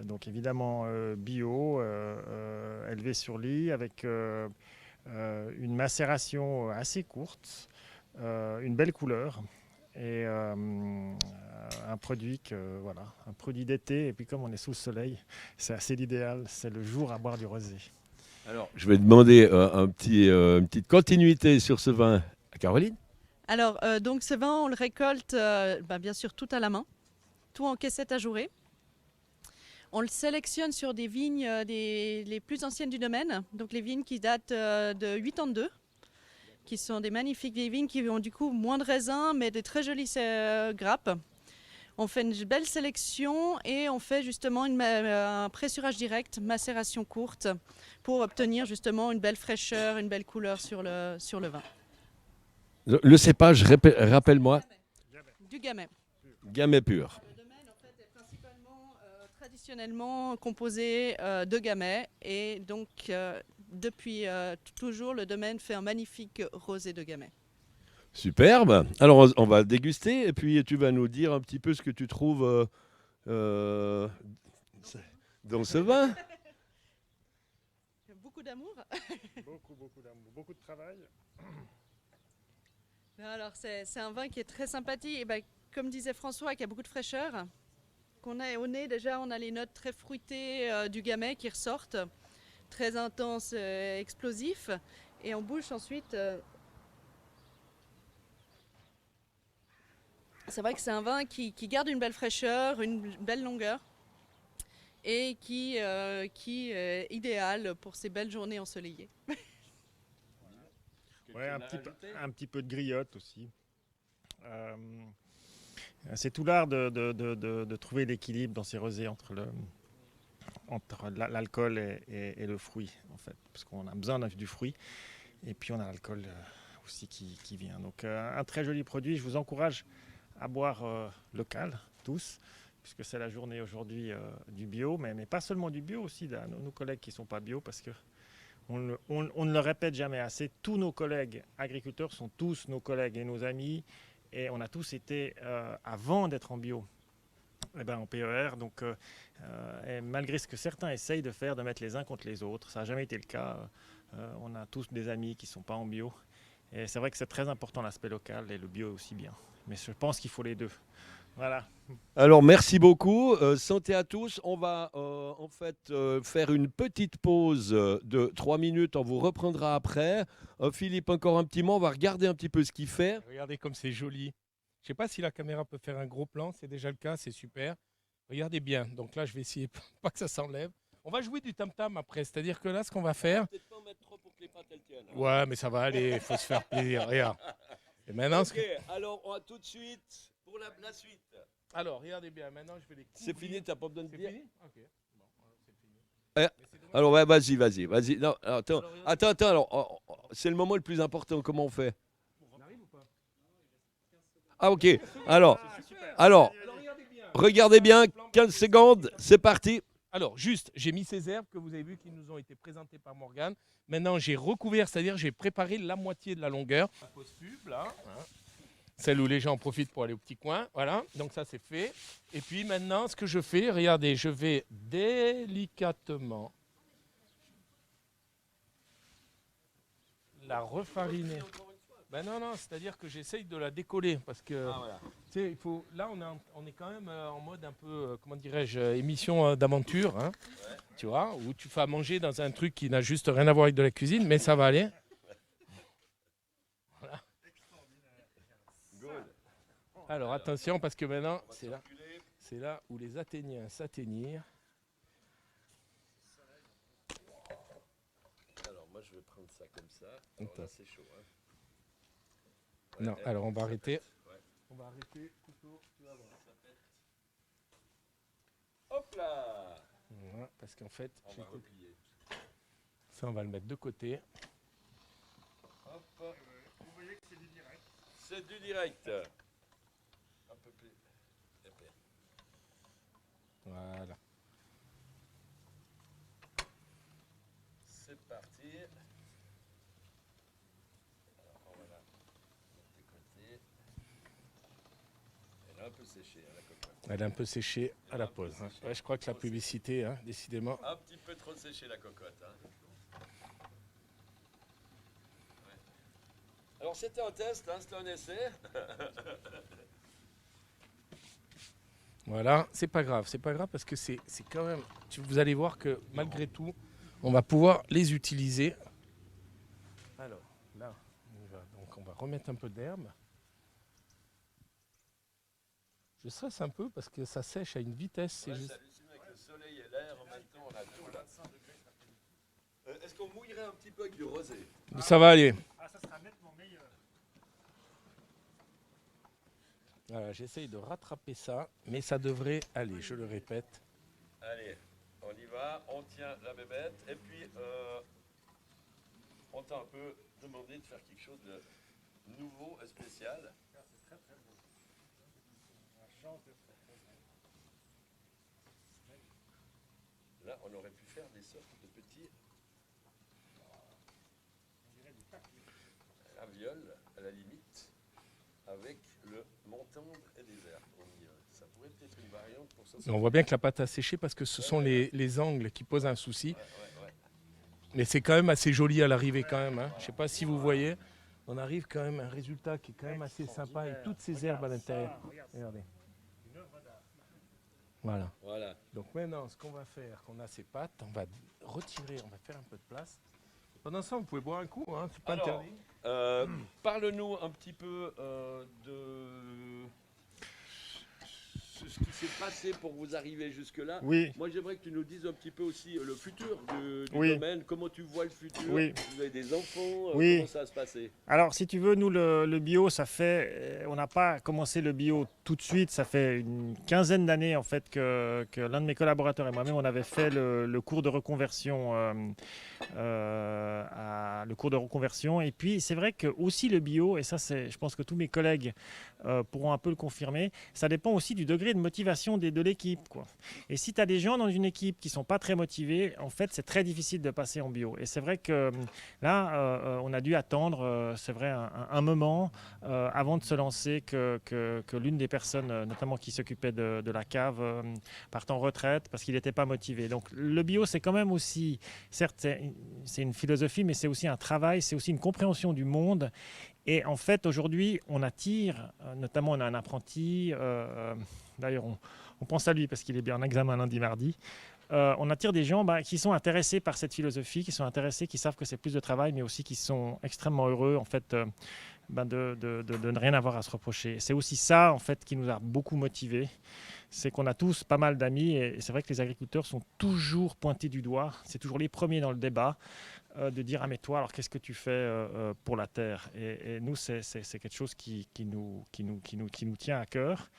donc évidemment bio, élevé sur lit avec une macération assez courte, une belle couleur et un produit un produit d'été. Et puis comme on est sous le soleil, c'est assez l'idéal. C'est le jour à boire du rosé. Alors, je vais demander une petite continuité sur ce vin à Caroline. Alors, donc ce vin, on le récolte bien sûr tout à la main, tout en caissette ajourée. On le sélectionne sur des vignes les plus anciennes du domaine, donc les vignes qui datent de 82, qui sont des magnifiques vieilles vignes qui ont du coup moins de raisins, mais des très jolies grappes. On fait une belle sélection et on fait justement un pressurage direct, macération courte, pour obtenir justement une belle fraîcheur, une belle couleur sur le vin. Le cépage, rappelle-moi. Du Gamay. Gamay pur. Le domaine en fait, est principalement traditionnellement composé de Gamay et donc depuis toujours le domaine fait un magnifique rosé de Gamay. Superbe. Alors, on va déguster et puis tu vas nous dire un petit peu ce que tu trouves dans ce vin. Beaucoup d'amour. Beaucoup d'amour, beaucoup de travail. Alors c'est un vin qui est très sympathique. Et comme disait François, qui a beaucoup de fraîcheur. Qu'on a au nez déjà, on a les notes très fruitées du Gamay qui ressortent, très intenses, explosifs. Et en bouche ensuite. C'est vrai que c'est un vin qui garde une belle fraîcheur, une belle longueur et qui est idéal pour ces belles journées ensoleillées. Ouais, un petit peu de griotte aussi. C'est tout l'art de trouver l'équilibre dans ces rosés entre l'alcool et le fruit, en fait, parce qu'on a besoin du fruit et puis on a l'alcool aussi qui vient. Donc un très joli produit. Je vous encourage à boire local, tous, puisque c'est la journée aujourd'hui du bio, mais pas seulement du bio aussi, nos collègues qui ne sont pas bio, parce que on ne le répète jamais assez, tous nos collègues agriculteurs sont tous nos collègues et nos amis, et on a tous été, avant d'être en bio, en PER, donc et malgré ce que certains essayent de faire, de mettre les uns contre les autres, ça n'a jamais été le cas. On a tous des amis qui ne sont pas en bio, et c'est vrai que c'est très important l'aspect local, et le bio aussi bien. Mais je pense qu'il faut les deux. Voilà. Alors, merci beaucoup. Santé à tous. On va en fait faire une petite pause de 3 minutes. On vous reprendra après. Philippe, encore un petit mot. On va regarder un petit peu ce qu'il fait. Regardez comme c'est joli. Je ne sais pas si la caméra peut faire un gros plan. C'est déjà le cas. C'est super. Regardez bien. Donc là, je vais essayer pas que ça s'enlève. On va jouer du tam-tam après. C'est-à-dire que là, ce qu'on va faire... Peut-être pas en mettre trop pour que les pas telle tienne. Ouais, mais ça va aller, il faut se faire plaisir. Regarde. Et maintenant, Ok, alors on va tout de suite pour la suite. alors, regardez bien, maintenant je vais les C'est couvrir. fini, t'as pas besoin de C'est dire. fini. Ok. Bon, c'est fini. Eh, Mais c'est dommage. Alors ouais, vas-y. Non, attends, Alors, regardez. attends. Alors, c'est le moment le plus important. Comment on fait? On arrive ou pas? Ah ok. Alors, Alors, regardez bien. 15 secondes. C'est parti. Alors, juste, j'ai mis ces herbes que vous avez vues qui nous ont été présentées par Morgane. Maintenant, j'ai recouvert, c'est-à-dire j'ai préparé la moitié de la longueur. La pause pub, là. Hein. Celle où les gens en profitent pour aller au petit coin. Voilà, donc ça c'est fait. Et puis maintenant, ce que je fais, regardez, je vais délicatement la refariner. Ben non, c'est-à-dire que j'essaye de la décoller parce que tu sais, il faut. Là, on est quand même en mode un peu, comment dirais-je, émission d'aventure, hein, tu vois, où tu fais à manger dans un truc qui n'a juste rien à voir avec de la cuisine, mais ça va aller. Voilà. Alors attention parce que maintenant, c'est là où les Athéniens s'atteignirent. Alors moi je vais prendre ça comme ça. Alors là, c'est chaud. Hein. Non, alors on va arrêter. Ouais. On va arrêter plutôt. Tu vas voir. Hop là. Voilà, parce qu'en fait, On va replier. ça on va le mettre de côté. Hop. Vous voyez que c'est du direct. C'est du direct. Un peu plus épais. Voilà. C'est parti. Alors on va la mettre de côté. Elle a un peu séché la cocotte. Elle est un peu séchée à la pause. Hein. Ouais, je crois que la publicité, hein, décidément. Un petit peu trop séché la cocotte. Hein. Ouais. Alors c'était un test, hein, c'était un essai. Voilà, c'est pas grave parce que c'est quand même. Vous allez voir que malgré tout, on va pouvoir les utiliser. Alors là, on va remettre un peu d'herbe. Je stresse un peu parce que ça sèche à une vitesse. C'est juste. C'est hallucinant avec le soleil et l'air en même temps, on a tout là. Est-ce qu'on mouillerait un petit peu avec du rosé? Ça va aller. Ah, ça sera nettement meilleur. Voilà, j'essaye de rattraper ça, mais ça devrait aller, je le répète. Allez, on y va, on tient la bébête et puis on t'a un peu demandé de faire quelque chose de nouveau et spécial. Là, on aurait pu faire des sortes de petits ravioles à la limite avec le mentendre et des herbes au milieu. Ça pourrait peut-être une variante pour ça. On voit bien que la pâte a séché parce que ce sont les angles qui posent un souci. Ouais. Mais c'est quand même assez joli à l'arrivée quand même. Hein. Je ne sais pas si vous voyez, on arrive quand même à un résultat qui est quand même assez sympa avec toutes ces herbes à l'intérieur. Regardez. Voilà. Donc maintenant, ce qu'on va faire, qu'on a ces pâtes, on va retirer, on va faire un peu de place. Pendant ça, vous pouvez boire un coup, hein, c'est pas Alors, interdit. parle-nous un petit peu de ce qui s'est passé pour vous arriver jusque-là. Oui. Moi, j'aimerais que tu nous dises un petit peu aussi le futur du Oui. domaine. Comment tu vois le futur? Oui. Vous avez des enfants? Oui. Comment ça va se passer? Alors, si tu veux, nous, le bio, ça fait. On n'a pas commencé le bio tout de suite. Ça fait une quinzaine d'années, en fait, que l'un de mes collaborateurs et moi-même, on avait fait le cours de reconversion. Le cours de reconversion. Et puis, c'est vrai que aussi le bio, et ça, je pense que tous mes collègues pourront un peu le confirmer, ça dépend aussi du degré de motivation de l'équipe, quoi. Et si tu as des gens dans une équipe qui ne sont pas très motivés, en fait, c'est très difficile de passer en bio. Et c'est vrai que là, on a dû attendre, c'est vrai, un moment avant de se lancer que l'une des personnes, notamment qui s'occupait de la cave, parte en retraite parce qu'il n'était pas motivé. Donc le bio, c'est quand même aussi, certes, c'est une philosophie, mais c'est aussi un travail, c'est aussi une compréhension du monde. Et en fait, aujourd'hui, on attire, notamment on a un apprenti, d'ailleurs on pense à lui parce qu'il est bien en examen lundi, mardi, on attire des gens qui sont intéressés par cette philosophie, qui sont intéressés, qui savent que c'est plus de travail, mais aussi qui sont extrêmement heureux en fait de ne rien avoir à se reprocher. C'est aussi ça en fait qui nous a beaucoup motivés. C'est qu'on a tous pas mal d'amis et c'est vrai que les agriculteurs sont toujours pointés du doigt. C'est toujours les premiers dans le débat de dire ah mais toi alors qu'est-ce que tu fais pour la terre et nous c'est quelque chose qui nous tient à cœur.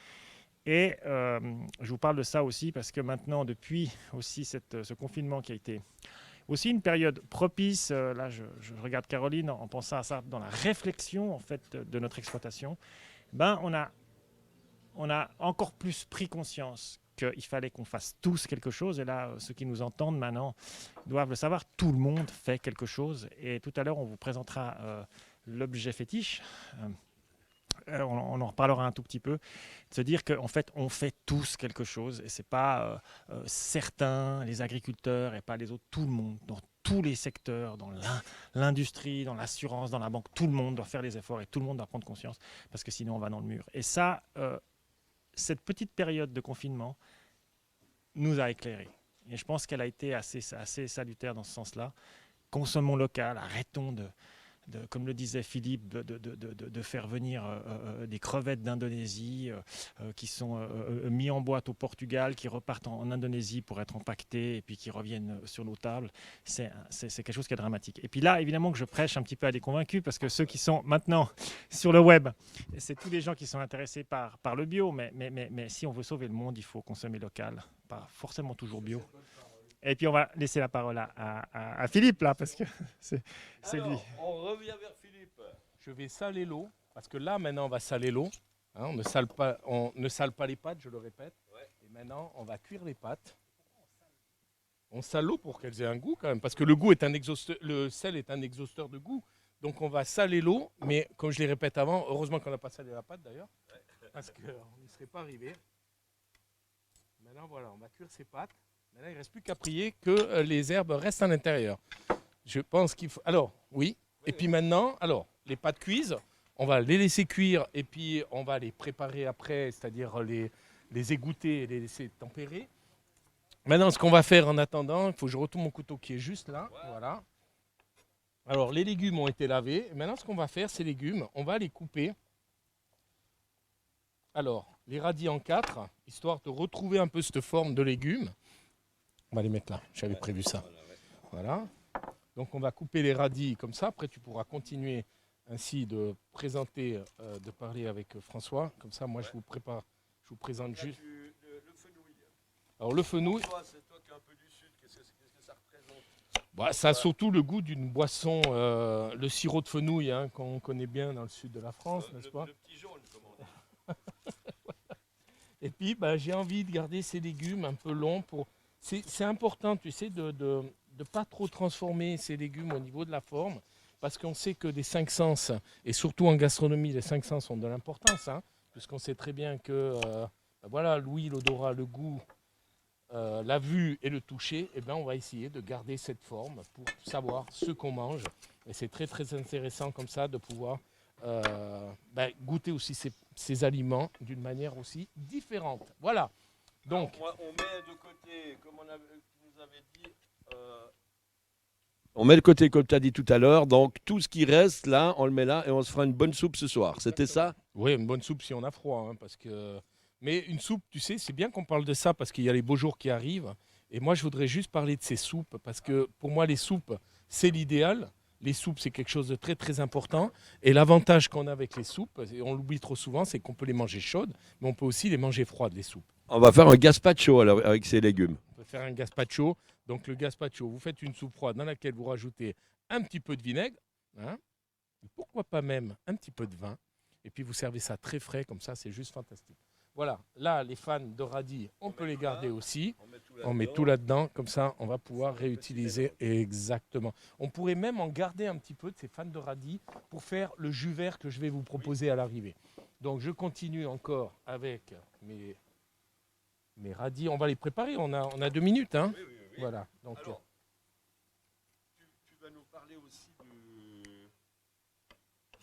Et je vous parle de ça aussi parce que maintenant, depuis aussi ce confinement qui a été aussi une période propice, là je regarde Caroline en pensant à ça, dans la réflexion en fait de notre exploitation, on a encore plus pris conscience qu'il fallait qu'on fasse tous quelque chose. Et là, ceux qui nous entendent maintenant doivent le savoir, tout le monde fait quelque chose. Et tout à l'heure, on vous présentera l'objet fétiche. On en reparlera un tout petit peu, de se dire qu'en fait, on fait tous quelque chose et ce n'est pas certains, les agriculteurs et pas les autres, tout le monde, dans tous les secteurs, dans l'industrie, dans l'assurance, dans la banque, tout le monde doit faire les efforts et tout le monde doit prendre conscience parce que sinon on va dans le mur. Et ça, cette petite période de confinement nous a éclairés. Et je pense qu'elle a été assez salutaire dans ce sens-là. Consommons local, arrêtons comme le disait Philippe, de faire venir des crevettes d'Indonésie qui sont mis en boîte au Portugal, qui repartent en Indonésie pour être empaquetés et puis qui reviennent sur nos tables. C'est quelque chose qui est dramatique. Et puis là, évidemment que je prêche un petit peu à des convaincus parce que ceux qui sont maintenant sur le web, c'est tous les gens qui sont intéressés par le bio. Mais si on veut sauver le monde, il faut consommer local, pas forcément toujours bio. Et puis on va laisser la parole à Philippe là, parce que c'est lui. On revient vers Philippe. Je vais saler l'eau, parce que là maintenant on va saler l'eau. Hein, on ne sale pas les pâtes, je le répète. Ouais. Et maintenant on va cuire les pâtes. On sale l'eau pour qu'elles aient un goût quand même, parce que le sel est un exhausteur de goût. Donc on va saler l'eau, mais comme je l'ai répété avant, heureusement qu'on n'a pas salé la pâte d'ailleurs, parce qu'on n'y serait pas arrivé. Maintenant voilà, on va cuire ces pâtes. Maintenant, il ne reste plus qu'à prier que les herbes restent à l'intérieur. Je pense qu'il faut... Alors, oui. Et puis maintenant, les pâtes cuisent, on va les laisser cuire et puis on va les préparer après, c'est-à-dire les égoutter et les laisser tempérer. Maintenant, ce qu'on va faire en attendant, il faut que je retourne mon couteau qui est juste là. Voilà. Alors, les légumes ont été lavés. Et maintenant, ce qu'on va faire, ces légumes, on va les couper. Alors, les radis en 4, histoire de retrouver un peu cette forme de légumes. On va les mettre là, j'avais prévu ça. Voilà. Donc on va couper les radis comme ça. Après tu pourras continuer ainsi de présenter, de parler avec François. Comme ça, moi je vous présente juste. Le fenouil. Alors le fenouil. C'est toi qui es un peu du sud, qu'est-ce que ça représente? Bah, ça a surtout le goût d'une boisson, le sirop de fenouil, hein, qu'on connaît bien dans le sud de la France, n'est-ce pas? Le petit jaune, comme on dit. Et puis j'ai envie de garder ces légumes un peu longs pour. C'est important, tu sais, de ne pas trop transformer ces légumes au niveau de la forme, parce qu'on sait que les 5 sens, et surtout en gastronomie, les 5 sens ont de l'importance, hein, puisqu'on sait très bien que voilà, l'ouïe, l'odorat, le goût, la vue et le toucher, eh ben, on va essayer de garder cette forme pour savoir ce qu'on mange. Et c'est très très intéressant comme ça de pouvoir goûter aussi ces aliments d'une manière aussi différente. Voilà. Donc, alors, on met de côté, comme tu nous avais dit, on met de côté, comme tu as dit tout à l'heure, donc tout ce qui reste là, on le met là et on se fera une bonne soupe ce soir. C'était ça? Oui, une bonne soupe si on a froid, hein, parce que. Mais une soupe, tu sais, c'est bien qu'on parle de ça parce qu'il y a les beaux jours qui arrivent. Et moi, je voudrais juste parler de ces soupes parce que pour moi, les soupes, c'est l'idéal. Les soupes, c'est quelque chose de très très important. Et l'avantage qu'on a avec les soupes, et on l'oublie trop souvent, c'est qu'on peut les manger chaudes, mais on peut aussi les manger froides, les soupes. On va faire un gazpacho alors, avec ces légumes. On peut faire un gazpacho. Donc le gazpacho, vous faites une soupe froide dans laquelle vous rajoutez un petit peu de vinaigre, hein, pourquoi pas même un petit peu de vin, et puis vous servez ça très frais, comme ça, c'est juste fantastique. Voilà, là, les fans de radis, on peut les garder aussi. On met tout là-dedans, comme ça, on va pouvoir réutiliser exactement. On pourrait même en garder un petit peu de ces fans de radis pour faire le jus vert que je vais vous proposer à l'arrivée. Donc, je continue encore avec mes radis. On va les préparer, on a 2 minutes. Hein. Oui. Voilà. Donc, alors, tu vas nous parler aussi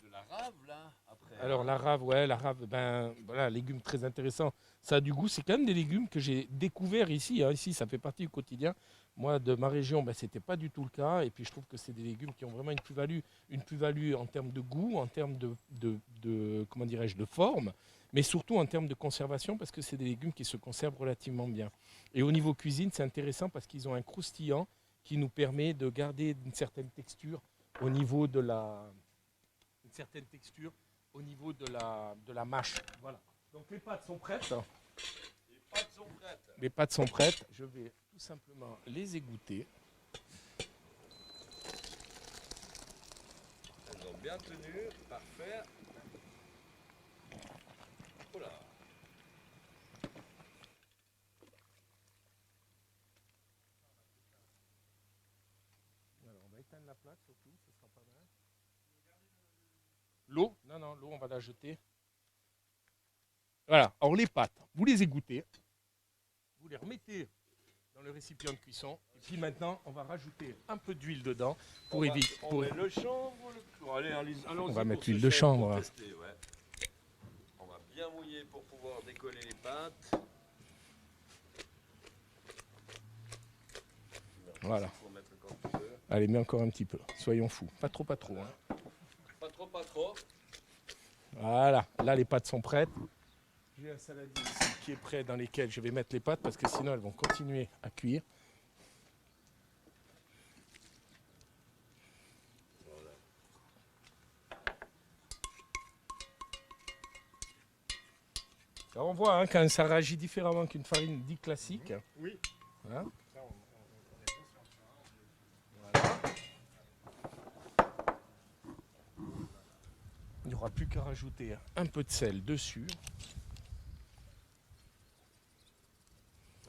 de de la rave là après. Alors la rave, ben voilà, légumes très intéressants. Ça a du goût. C'est quand même des légumes que j'ai découverts ici. Ici, ça fait partie du quotidien. Moi, de ma région, ben, c'était pas du tout le cas. Et puis je trouve que c'est des légumes qui ont vraiment une plus-value en termes de goût, en termes comment dirais-je, de forme, mais surtout en termes de conservation, parce que c'est des légumes qui se conservent relativement bien. Et au niveau cuisine, c'est intéressant parce qu'ils ont un croustillant qui nous permet de garder une certaine texture au niveau de la mâche. Voilà. Donc les pâtes sont prêtes. Les pâtes sont prêtes. Je vais tout simplement les égoutter. Elles ont bien tenu, parfait. Oh là. Alors on va éteindre la plaque surtout, ce sera pas mal. L'eau? Non, l'eau on va la jeter. Voilà, alors les pâtes, vous les égouttez, vous les remettez dans le récipient de cuisson, et puis maintenant on va rajouter un peu d'huile dedans pour éviter. On met le chanvre, allez, allons-y On va mettre pour ce l'huile de chef, chanvre. pour tester, ouais. On va bien mouiller pour pouvoir décoller les pâtes. Voilà. Faut mettre encore un petit peu. Allez, mets encore un petit peu, soyons fous. Pas trop. Hein. Pas trop, pas trop. Voilà, là les pâtes sont prêtes. J'ai un saladier ici qui est prêt dans lesquels je vais mettre les pâtes parce que sinon elles vont continuer à cuire. Voilà. Alors on voit quand ça réagit différemment qu'une farine dite classique. Oui. Voilà. Il n'y aura plus qu'à rajouter un peu de sel dessus.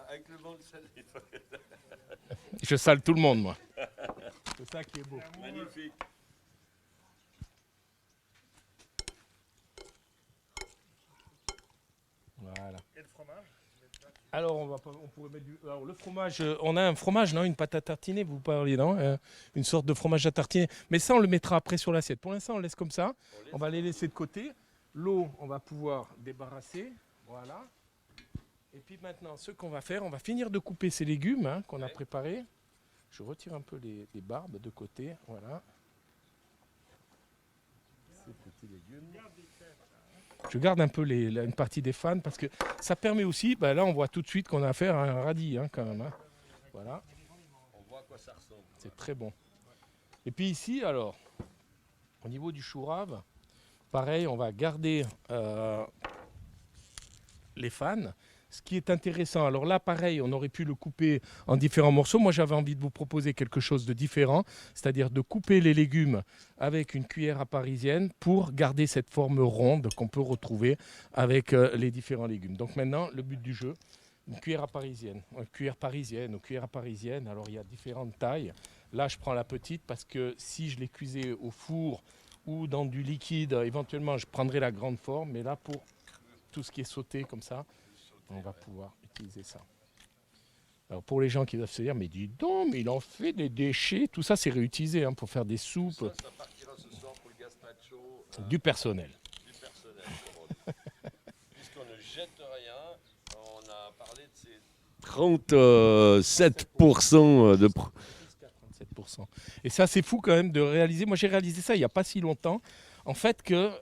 Avec le bon sel. Je sale tout le monde, moi. C'est ça qui est beau. Magnifique. Voilà. Et le fromage? Alors, on pourrait mettre alors, le fromage, on a un fromage, non? Une pâte à tartiner, vous parliez, non? Une sorte de fromage à tartiner. Mais ça, on le mettra après sur l'assiette. Pour l'instant, on laisse comme ça. On va les laisser de côté. L'eau, on va pouvoir débarrasser. Voilà. Et puis maintenant, ce qu'on va faire, on va finir de couper ces légumes qu'on a préparés. Je retire un peu les barbes de côté. Voilà. Ces petits légumes. Je garde un peu une partie des fans parce que ça permet aussi, là on voit tout de suite qu'on a affaire à un radis quand même. Voilà. On voit à quoi ça ressemble. C'est très bon. Et puis ici, alors, au niveau du chou rave, pareil, on va garder les fans. Ce qui est intéressant, alors là, pareil, on aurait pu le couper en différents morceaux. Moi, j'avais envie de vous proposer quelque chose de différent, c'est-à-dire de couper les légumes avec une cuillère à parisienne pour garder cette forme ronde qu'on peut retrouver avec les différents légumes. Donc maintenant, le but du jeu, une cuillère à parisienne, une cuillère parisienne ou cuillère à parisienne. Alors, il y a différentes tailles. Là, je prends la petite parce que si je les cuisais au four ou dans du liquide, éventuellement, je prendrais la grande forme. Mais là, pour tout ce qui est sauté comme ça, on va pouvoir utiliser ça. Alors pour les gens qui doivent se dire, mais dis donc, mais il en fait des déchets, tout ça c'est réutilisé pour faire des soupes. Ça partira ce soir pour le gazpacho. Du personnel. Du personnel, comme on dit. Puisqu'on ne jette rien, on a parlé de ces 37% de... 37%. Et ça c'est fou quand même de réaliser, moi j'ai réalisé ça il n'y a pas si longtemps, en fait que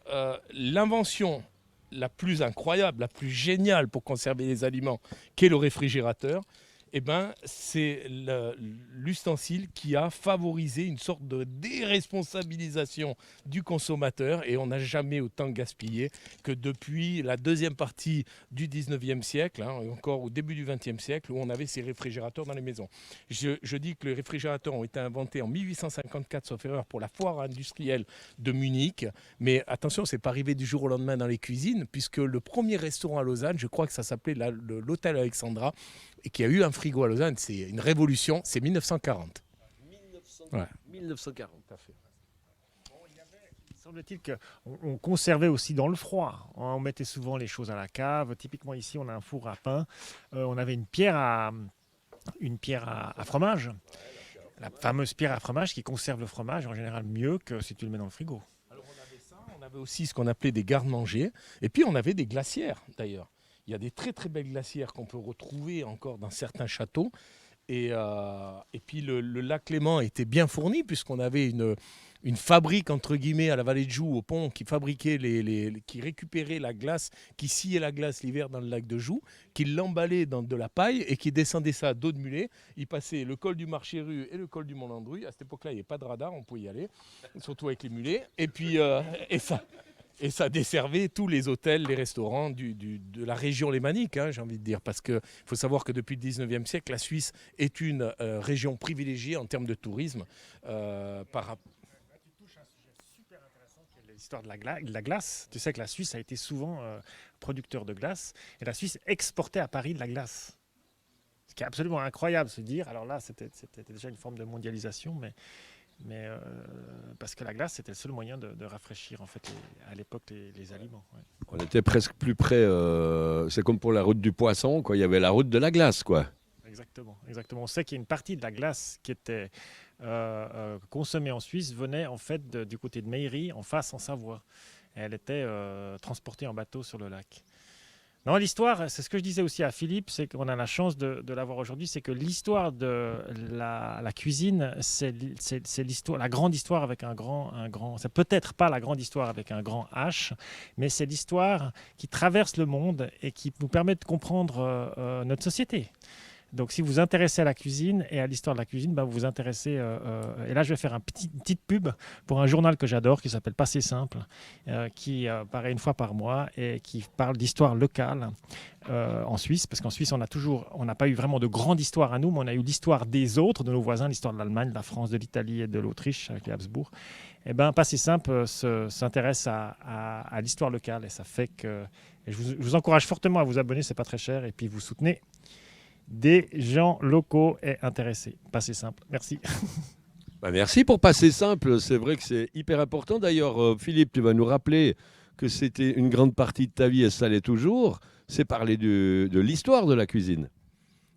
l'invention la plus incroyable, la plus géniale pour conserver les aliments, qu'est le réfrigérateur, c'est l'ustensile qui a favorisé une sorte de déresponsabilisation du consommateur et on n'a jamais autant gaspillé que depuis la deuxième partie du 19e siècle, encore au début du 20e siècle, où on avait ces réfrigérateurs dans les maisons. Je dis que les réfrigérateurs ont été inventés en 1854, sauf erreur, pour la foire industrielle de Munich, mais attention, c'est pas arrivé du jour au lendemain dans les cuisines, puisque le premier restaurant à Lausanne, je crois que ça s'appelait l'Hôtel Alexandra, et qui a eu un frigo à Lausanne, c'est une révolution, c'est 1940. 1940. Tout à fait. Semble-t-il qu'on conservait aussi dans le froid. On mettait souvent les choses à la cave. Typiquement ici, on a un four à pain. On avait une pierre à fromage. La fameuse pierre à fromage qui conserve le fromage en général mieux que si tu le mets dans le frigo. Alors on avait ça, avait aussi ce qu'on appelait des garde-manger. Et puis, on avait des glacières, d'ailleurs. Il y a des très, très belles glacières qu'on peut retrouver encore dans certains châteaux. Et puis, le lac Clément était bien fourni, puisqu'on avait une fabrique, entre guillemets, à la vallée de Joux, au pont, qui fabriquait qui récupérait la glace, qui sciait la glace l'hiver dans le lac de Joux, qui l'emballait dans de la paille et qui descendait ça à dos de mulet. Il passait le col du Marché-Rue et le col du Mont-Landru. À cette époque-là, il n'y avait pas de radar, on pouvait y aller, surtout avec les mulets. Et puis, et ça desservait tous les hôtels, les restaurants de la région lémanique, hein, j'ai envie de dire. Parce qu'il faut savoir que depuis le 19e siècle, la Suisse est une région privilégiée en termes de tourisme par rapport. L'histoire de la glace. Tu sais que la Suisse a été souvent producteur de glace et la Suisse exportait à Paris de la glace. Ce qui est absolument incroyable de se dire. Alors là, c'était déjà une forme de mondialisation, mais parce que la glace, c'était le seul moyen de rafraîchir en fait à l'époque les aliments. Ouais. On était presque plus près. C'est comme pour la route du poisson, quoi. Il y avait la route de la glace, quoi. Exactement. On sait qu'il y a une partie de la glace qui était consommée en Suisse venait en fait du côté de Meillerie, en face en Savoie. Et elle était transportée en bateau sur le lac. Non, l'histoire, c'est ce que je disais aussi à Philippe, c'est qu'on a la chance de l'avoir aujourd'hui, c'est que l'histoire de la cuisine, c'est l'histoire, la grande histoire avec un grand. C'est peut-être pas la grande histoire avec un grand H, mais c'est l'histoire qui traverse le monde et qui nous permet de comprendre notre société. Donc, si vous vous intéressez à la cuisine et à l'histoire de la cuisine, vous vous intéressez. Et là, je vais faire une petite pub pour un journal que j'adore qui s'appelle Passé Simple, qui paraît une fois par mois et qui parle d'histoire locale en Suisse. Parce qu'en Suisse, on n'a pas eu vraiment de grande histoire à nous, mais on a eu l'histoire des autres, de nos voisins, l'histoire de l'Allemagne, de la France, de l'Italie et de l'Autriche avec les Habsbourg. Et Passé Simple s'intéresse à l'histoire locale et ça fait que. Et je vous encourage fortement à vous abonner, c'est pas très cher, et puis vous soutenez des gens locaux et intéressés. Passé Simple. Merci. Merci pour Passer Simple. C'est vrai que c'est hyper important. D'ailleurs, Philippe, tu vas nous rappeler que c'était une grande partie de ta vie, et ça l'est toujours, c'est parler de l'histoire de la cuisine.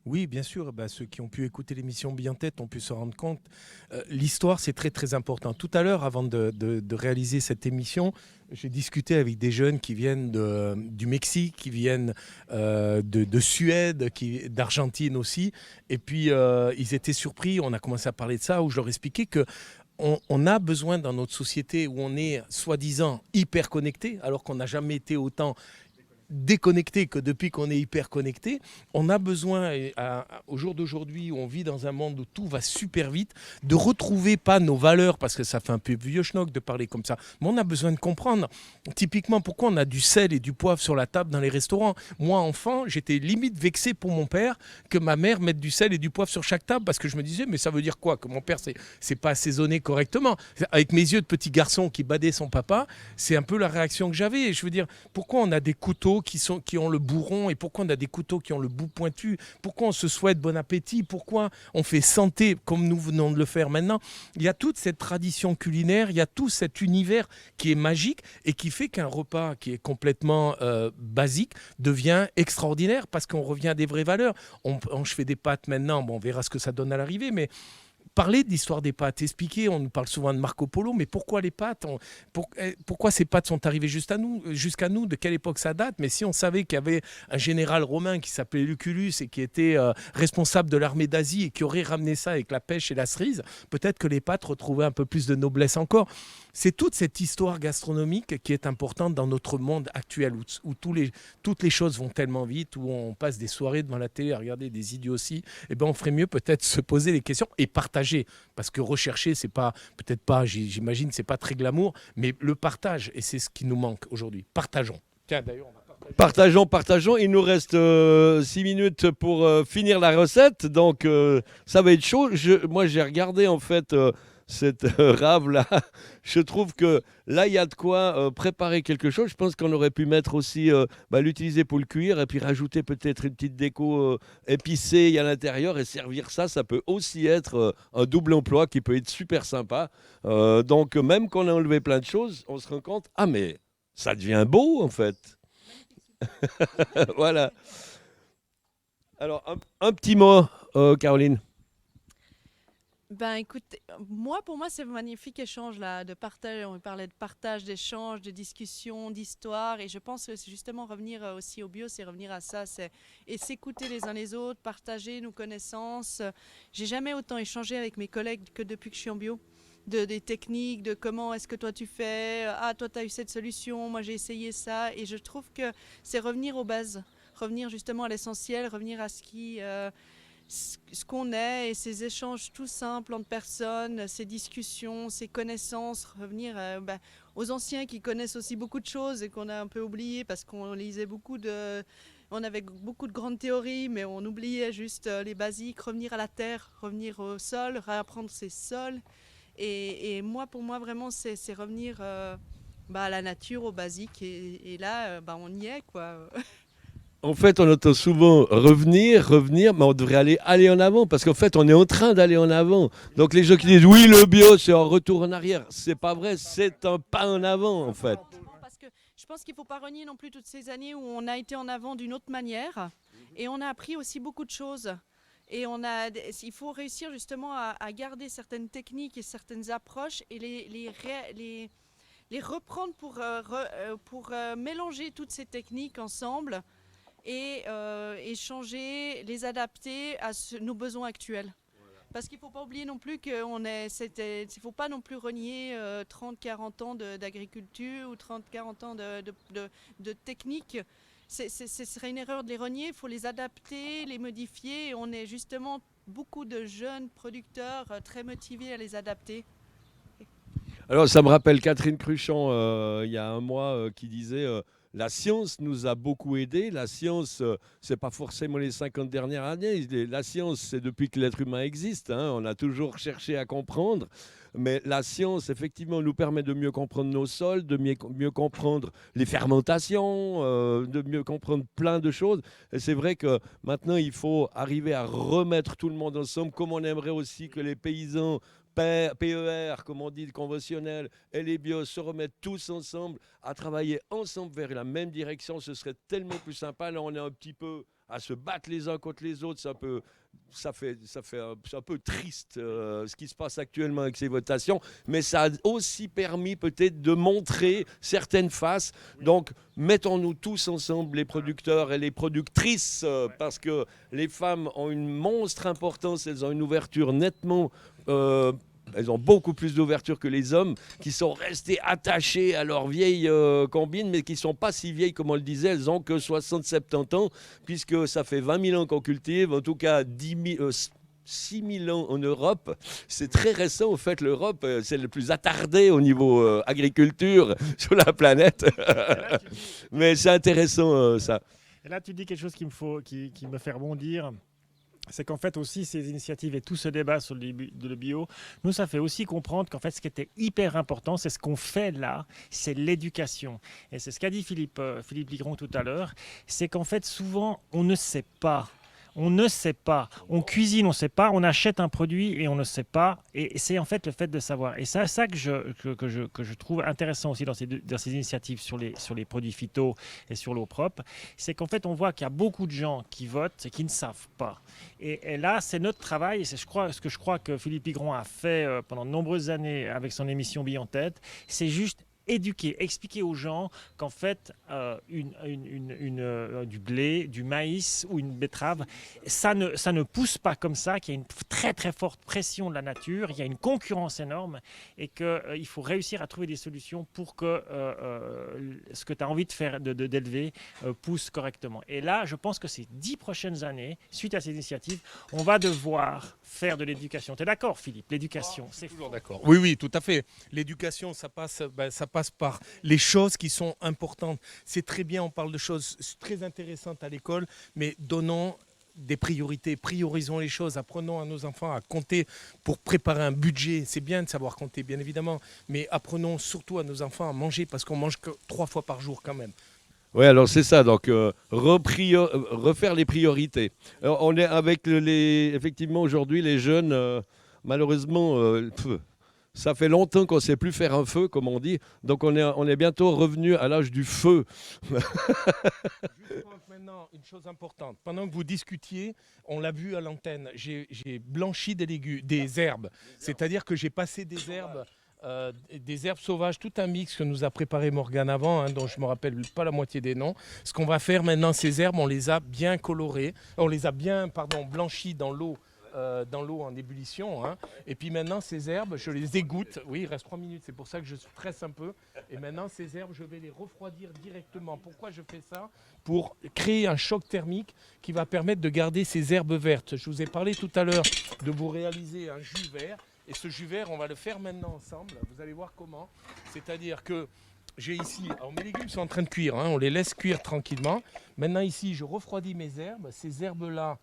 Oui, bien sûr. Ceux qui ont pu écouter l'émission Bien Tête ont pu se rendre compte. L'histoire, c'est très, très important. Tout à l'heure, avant de réaliser cette émission, j'ai discuté avec des jeunes qui viennent du Mexique, qui viennent de Suède, d'Argentine aussi. Et puis, ils étaient surpris. On a commencé à parler de ça, où je leur expliquais que on a besoin dans notre société où on est soi-disant hyper connecté, alors qu'on n'a jamais été autant déconnecté que depuis qu'on est hyper connecté. On a besoin, au jour d'aujourd'hui, où on vit dans un monde où tout va super vite, de retrouver pas nos valeurs, parce que ça fait un peu vieux schnock de parler comme ça, mais on a besoin de comprendre typiquement pourquoi on a du sel et du poivre sur la table dans les restaurants. Moi, enfant, j'étais limite vexé pour mon père que ma mère mette du sel et du poivre sur chaque table, parce que je me disais, mais ça veut dire quoi? Que mon père, c'est pas assaisonné correctement. Avec mes yeux de petit garçon qui badait son papa, c'est un peu la réaction que j'avais. Et je veux dire, pourquoi on a des couteaux qui ont le bourron, et pourquoi on a des couteaux qui ont le bout pointu, pourquoi on se souhaite bon appétit, pourquoi on fait santé comme nous venons de le faire maintenant. Il y a toute cette tradition culinaire, il y a tout cet univers qui est magique et qui fait qu'un repas qui est complètement basique devient extraordinaire parce qu'on revient à des vraies valeurs. Je fais des pâtes maintenant, on verra ce que ça donne à l'arrivée, mais parler de l'histoire des pâtes, expliquer, on nous parle souvent de Marco Polo, mais pourquoi les pâtes, pourquoi ces pâtes sont arrivées jusqu'à nous, de quelle époque ça date? Mais si on savait qu'il y avait un général romain qui s'appelait Lucullus et qui était responsable de l'armée d'Asie et qui aurait ramené ça avec la pêche et la cerise, peut-être que les pâtes retrouvaient un peu plus de noblesse encore. C'est toute cette histoire gastronomique qui est importante dans notre monde actuel où toutes les choses vont tellement vite, où on passe des soirées devant la télé à regarder des idioties. On ferait mieux peut-être se poser des questions et partager. Parce que rechercher, c'est pas, peut-être pas, j'imagine, c'est pas très glamour, mais le partage, et c'est ce qui nous manque aujourd'hui. Partageons. Tiens, d'ailleurs, on va Partageons. Il nous reste 6 minutes pour finir la recette, donc ça va être chaud. Moi, j'ai regardé en fait cette rave là. Je trouve que là, il y a de quoi préparer quelque chose. Je pense qu'on aurait pu mettre aussi l'utiliser pour le cuire et puis rajouter peut-être une petite déco épicée à l'intérieur et servir ça. Ça peut aussi être un double emploi qui peut être super sympa. Donc même qu'on a enlevé plein de choses, on se rend compte, ah mais ça devient beau en fait. Voilà. Alors un petit mot, Caroline. Ben écoute, pour moi, c'est un magnifique échange là, de partage. On parlait de partage, d'échange, de discussion, d'histoire. Et je pense que c'est justement revenir aussi au bio, c'est revenir à ça. Et s'écouter les uns les autres, partager nos connaissances. J'ai jamais autant échangé avec mes collègues que depuis que je suis en bio. Des techniques, de comment est-ce que toi tu fais. Ah, toi tu as eu cette solution, moi j'ai essayé ça. Et je trouve que c'est revenir aux bases. Revenir justement à l'essentiel, revenir à ce qu'on est et ces échanges tout simples entre personnes, ces discussions, ces connaissances, revenir aux anciens qui connaissent aussi beaucoup de choses et qu'on a un peu oublié parce qu'on lisait on avait beaucoup de grandes théories, mais on oubliait juste les basiques, revenir à la terre, revenir au sol, réapprendre ses sols. Et pour moi, vraiment, c'est revenir à la nature, aux basiques. Et là, on y est, quoi. En fait, on entend souvent revenir, mais on devrait aller en avant, parce qu'en fait, on est en train d'aller en avant. Donc les gens qui disent oui, le bio, c'est un retour en arrière, c'est pas vrai, c'est un pas en avant, en fait. Parce que je pense qu'il ne faut pas renier non plus toutes ces années où on a été en avant d'une autre manière, et on a appris aussi beaucoup de choses. Et il faut réussir justement à garder certaines techniques et certaines approches et les reprendre pour mélanger toutes ces techniques ensemble et échanger, les adapter à nos besoins actuels. Parce qu'il ne faut pas oublier non plus qu'il ne faut pas non plus renier 30-40 ans d'agriculture ou 30-40 ans de technique. Ce serait une erreur de les renier, il faut les adapter, les modifier. Et on est justement beaucoup de jeunes producteurs très motivés à les adapter. Alors, ça me rappelle Catherine Cruchon, il y a un mois, qui disait la science nous a beaucoup aidés. La science, c'est pas forcément les 50 dernières années. La science, c'est depuis que l'être humain existe. Hein. On a toujours cherché à comprendre. Mais la science, effectivement, nous permet de mieux comprendre nos sols, de mieux comprendre les fermentations, de mieux comprendre plein de choses. Et c'est vrai que maintenant, il faut arriver à remettre tout le monde ensemble, comme on aimerait aussi que les paysans PER, comme on dit, le conventionnel, et les bios se remettent tous ensemble à travailler ensemble vers la même direction. Ce serait tellement plus sympa. Là, on est un petit peu à se battre les uns contre les autres. C'est un peu triste ce qui se passe actuellement avec ces votations, mais ça a aussi permis peut-être de montrer certaines faces. Donc, mettons-nous tous ensemble, les producteurs et les productrices, parce que les femmes ont une monstre importance, elles ont une ouverture nettement... elles ont beaucoup plus d'ouverture que les hommes qui sont restés attachés à leur vieille combine, mais qui ne sont pas si vieilles comme on le disait. Elles n'ont que 60-70 ans, puisque ça fait 20 000 ans qu'on cultive, en tout cas 6 000 ans en Europe. C'est très récent, au fait, l'Europe, c'est le plus attardé au niveau agriculture sur la planète. Mais c'est intéressant, ça. Et là, tu dis quelque chose qui me fait rebondir. C'est qu'en fait aussi ces initiatives et tout ce débat sur le bio, nous ça fait aussi comprendre qu'en fait ce qui était hyper important, c'est ce qu'on fait là, c'est l'éducation. Et c'est ce qu'a dit Philippe Ligron tout à l'heure, c'est qu'en fait souvent on ne sait pas. On ne sait pas. On cuisine, on ne sait pas. On achète un produit et on ne sait pas. Et c'est en fait le fait de savoir. Et c'est ça que je trouve intéressant aussi dans ces initiatives sur les produits phyto et sur l'eau propre. C'est qu'en fait, on voit qu'il y a beaucoup de gens qui votent et qui ne savent pas. Et là, c'est notre travail. Et c'est ce que je crois que Philippe Ligron a fait pendant de nombreuses années avec son émission Bille en tête. C'est juste éduquer, expliquer aux gens qu'en fait, du blé, du maïs ou une betterave, ça ne pousse pas comme ça, qu'il y a une très très forte pression de la nature, il y a une concurrence énorme et qu'il faut réussir à trouver des solutions pour que ce que tu as envie de faire, d'élever, pousse correctement. Et là, je pense que ces 10 prochaines années, suite à ces initiatives, on va devoir faire de l'éducation. Tu es d'accord, Philippe? L'éducation, c'est toujours d'accord. Oui, tout à fait. L'éducation, ça passe par les choses qui sont importantes. C'est très bien, on parle de choses très intéressantes à l'école, mais donnons des priorités, priorisons les choses, apprenons à nos enfants à compter pour préparer un budget. C'est bien de savoir compter, bien évidemment, mais apprenons surtout à nos enfants à manger, parce qu'on mange que 3 fois par jour quand même. Oui, alors c'est ça, donc refaire les priorités. Alors, on est avec effectivement aujourd'hui les jeunes, malheureusement, Ça fait longtemps qu'on ne sait plus faire un feu, comme on dit. Donc on est bientôt revenu à l'âge du feu. Juste maintenant, une chose importante. Pendant que vous discutiez, on l'a vu à l'antenne, j'ai blanchi des herbes. C'est-à-dire que j'ai passé des herbes sauvages, tout un mix que nous a préparé Morgane avant, dont je ne me rappelle pas la moitié des noms. Ce qu'on va faire maintenant, ces herbes, on les a bien colorées, on les a bien blanchies dans l'eau en ébullition. Et puis maintenant, ces herbes, je les égoutte. Oui, il reste 3 minutes, c'est pour ça que je stresse un peu. Et maintenant, ces herbes, je vais les refroidir directement. Pourquoi je fais ça? Pour créer un choc thermique qui va permettre de garder ces herbes vertes. Je vous ai parlé tout à l'heure de vous réaliser un jus vert. Et ce jus vert, on va le faire maintenant ensemble. Vous allez voir comment. C'est-à-dire que j'ai ici, alors mes légumes sont en train de cuire, on les laisse cuire tranquillement. Maintenant ici, je refroidis mes herbes. Ces herbes-là,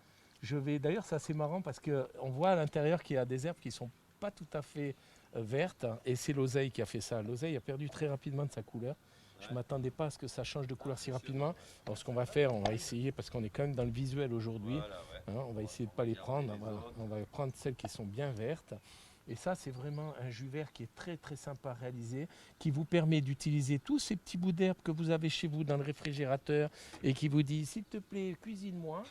d'ailleurs c'est assez marrant parce qu'on voit à l'intérieur qu'il y a des herbes qui ne sont pas tout à fait vertes. Et c'est l'oseille qui a fait ça. L'oseille a perdu très rapidement de sa couleur. Je ne m'attendais pas à ce que ça change de couleur si rapidement. Alors ce qu'on va faire, on va essayer, parce qu'on est quand même dans le visuel aujourd'hui, on va essayer de ne pas les prendre. On va prendre celles qui sont bien vertes. Et ça, c'est vraiment un jus vert qui est très très sympa à réaliser, qui vous permet d'utiliser tous ces petits bouts d'herbe que vous avez chez vous dans le réfrigérateur et qui vous dit, s'il te plaît, cuisine-moi.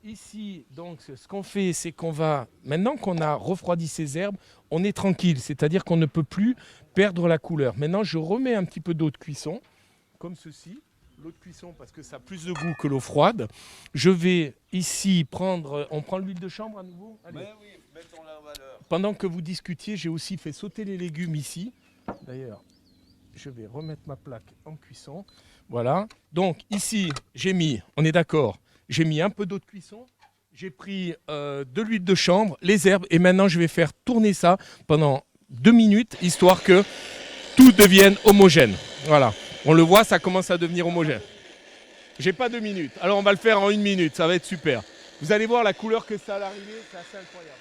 Ici, donc, ce qu'on fait, c'est qu'on va, maintenant qu'on a refroidi ces herbes, on est tranquille, c'est-à-dire qu'on ne peut plus perdre la couleur. Maintenant, je remets un petit peu d'eau de cuisson, comme ceci. L'eau de cuisson parce que ça a plus de goût que l'eau froide. Je vais ici on prend l'huile de chambre à nouveau. Allez. Mais oui, mettons-la en valeur. Pendant que vous discutiez, j'ai aussi fait sauter les légumes ici. D'ailleurs, je vais remettre ma plaque en cuisson. Voilà. Donc ici, on est d'accord, j'ai mis un peu d'eau de cuisson. J'ai pris de l'huile de chanvre, les herbes, et maintenant je vais faire tourner ça pendant 2 minutes, histoire que tout devienne homogène. Voilà. On le voit, ça commence à devenir homogène. J'ai pas 2 minutes. Alors on va le faire en 1 minute, ça va être super. Vous allez voir la couleur que ça a à l'arrivée, c'est assez incroyable.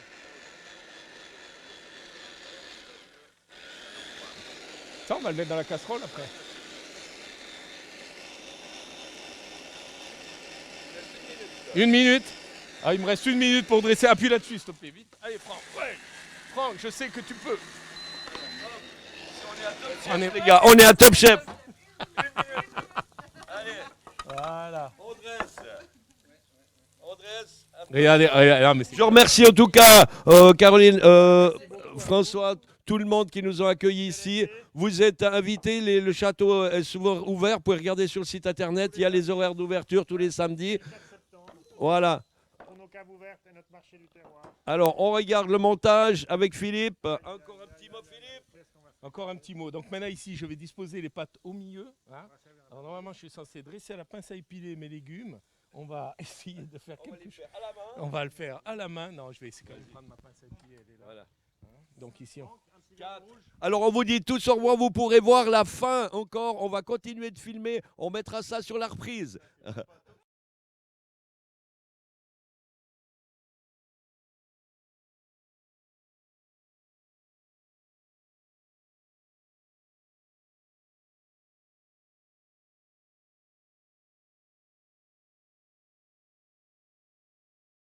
Ça, on va le mettre dans la casserole après. Une minute. Ah, il me reste 1 minute pour dresser. Appuie là-dessus, s'il te plaît, vite. Allez, Franck. Ouais. Franck, je sais que tu peux. Les gars, on est à Top Chef. Allez. Voilà. On dresse. Regardez, mais Je remercie en tout cas Caroline, François, tout le monde qui nous ont accueillis ici. Vous êtes invités, le château est souvent ouvert. Vous pouvez regarder sur le site internet. Il y a les horaires d'ouverture tous les samedis. Voilà. Pour nos caves ouvertes et notre marché du terroir. Alors, on regarde le montage avec Philippe. Encore un petit mot, Philippe. Encore un petit mot. Donc maintenant ici, je vais disposer les pâtes au milieu. Alors normalement, je suis censé dresser à la pince à épiler mes légumes. On va essayer de faire quelque chose. On va le faire à la main. Non, je vais essayer quand même de prendre ma pince à épiler. Elle est là. Voilà. Donc ici, Alors, on vous dit tous au revoir. Vous pourrez voir la fin encore. On va continuer de filmer. On mettra ça sur la reprise.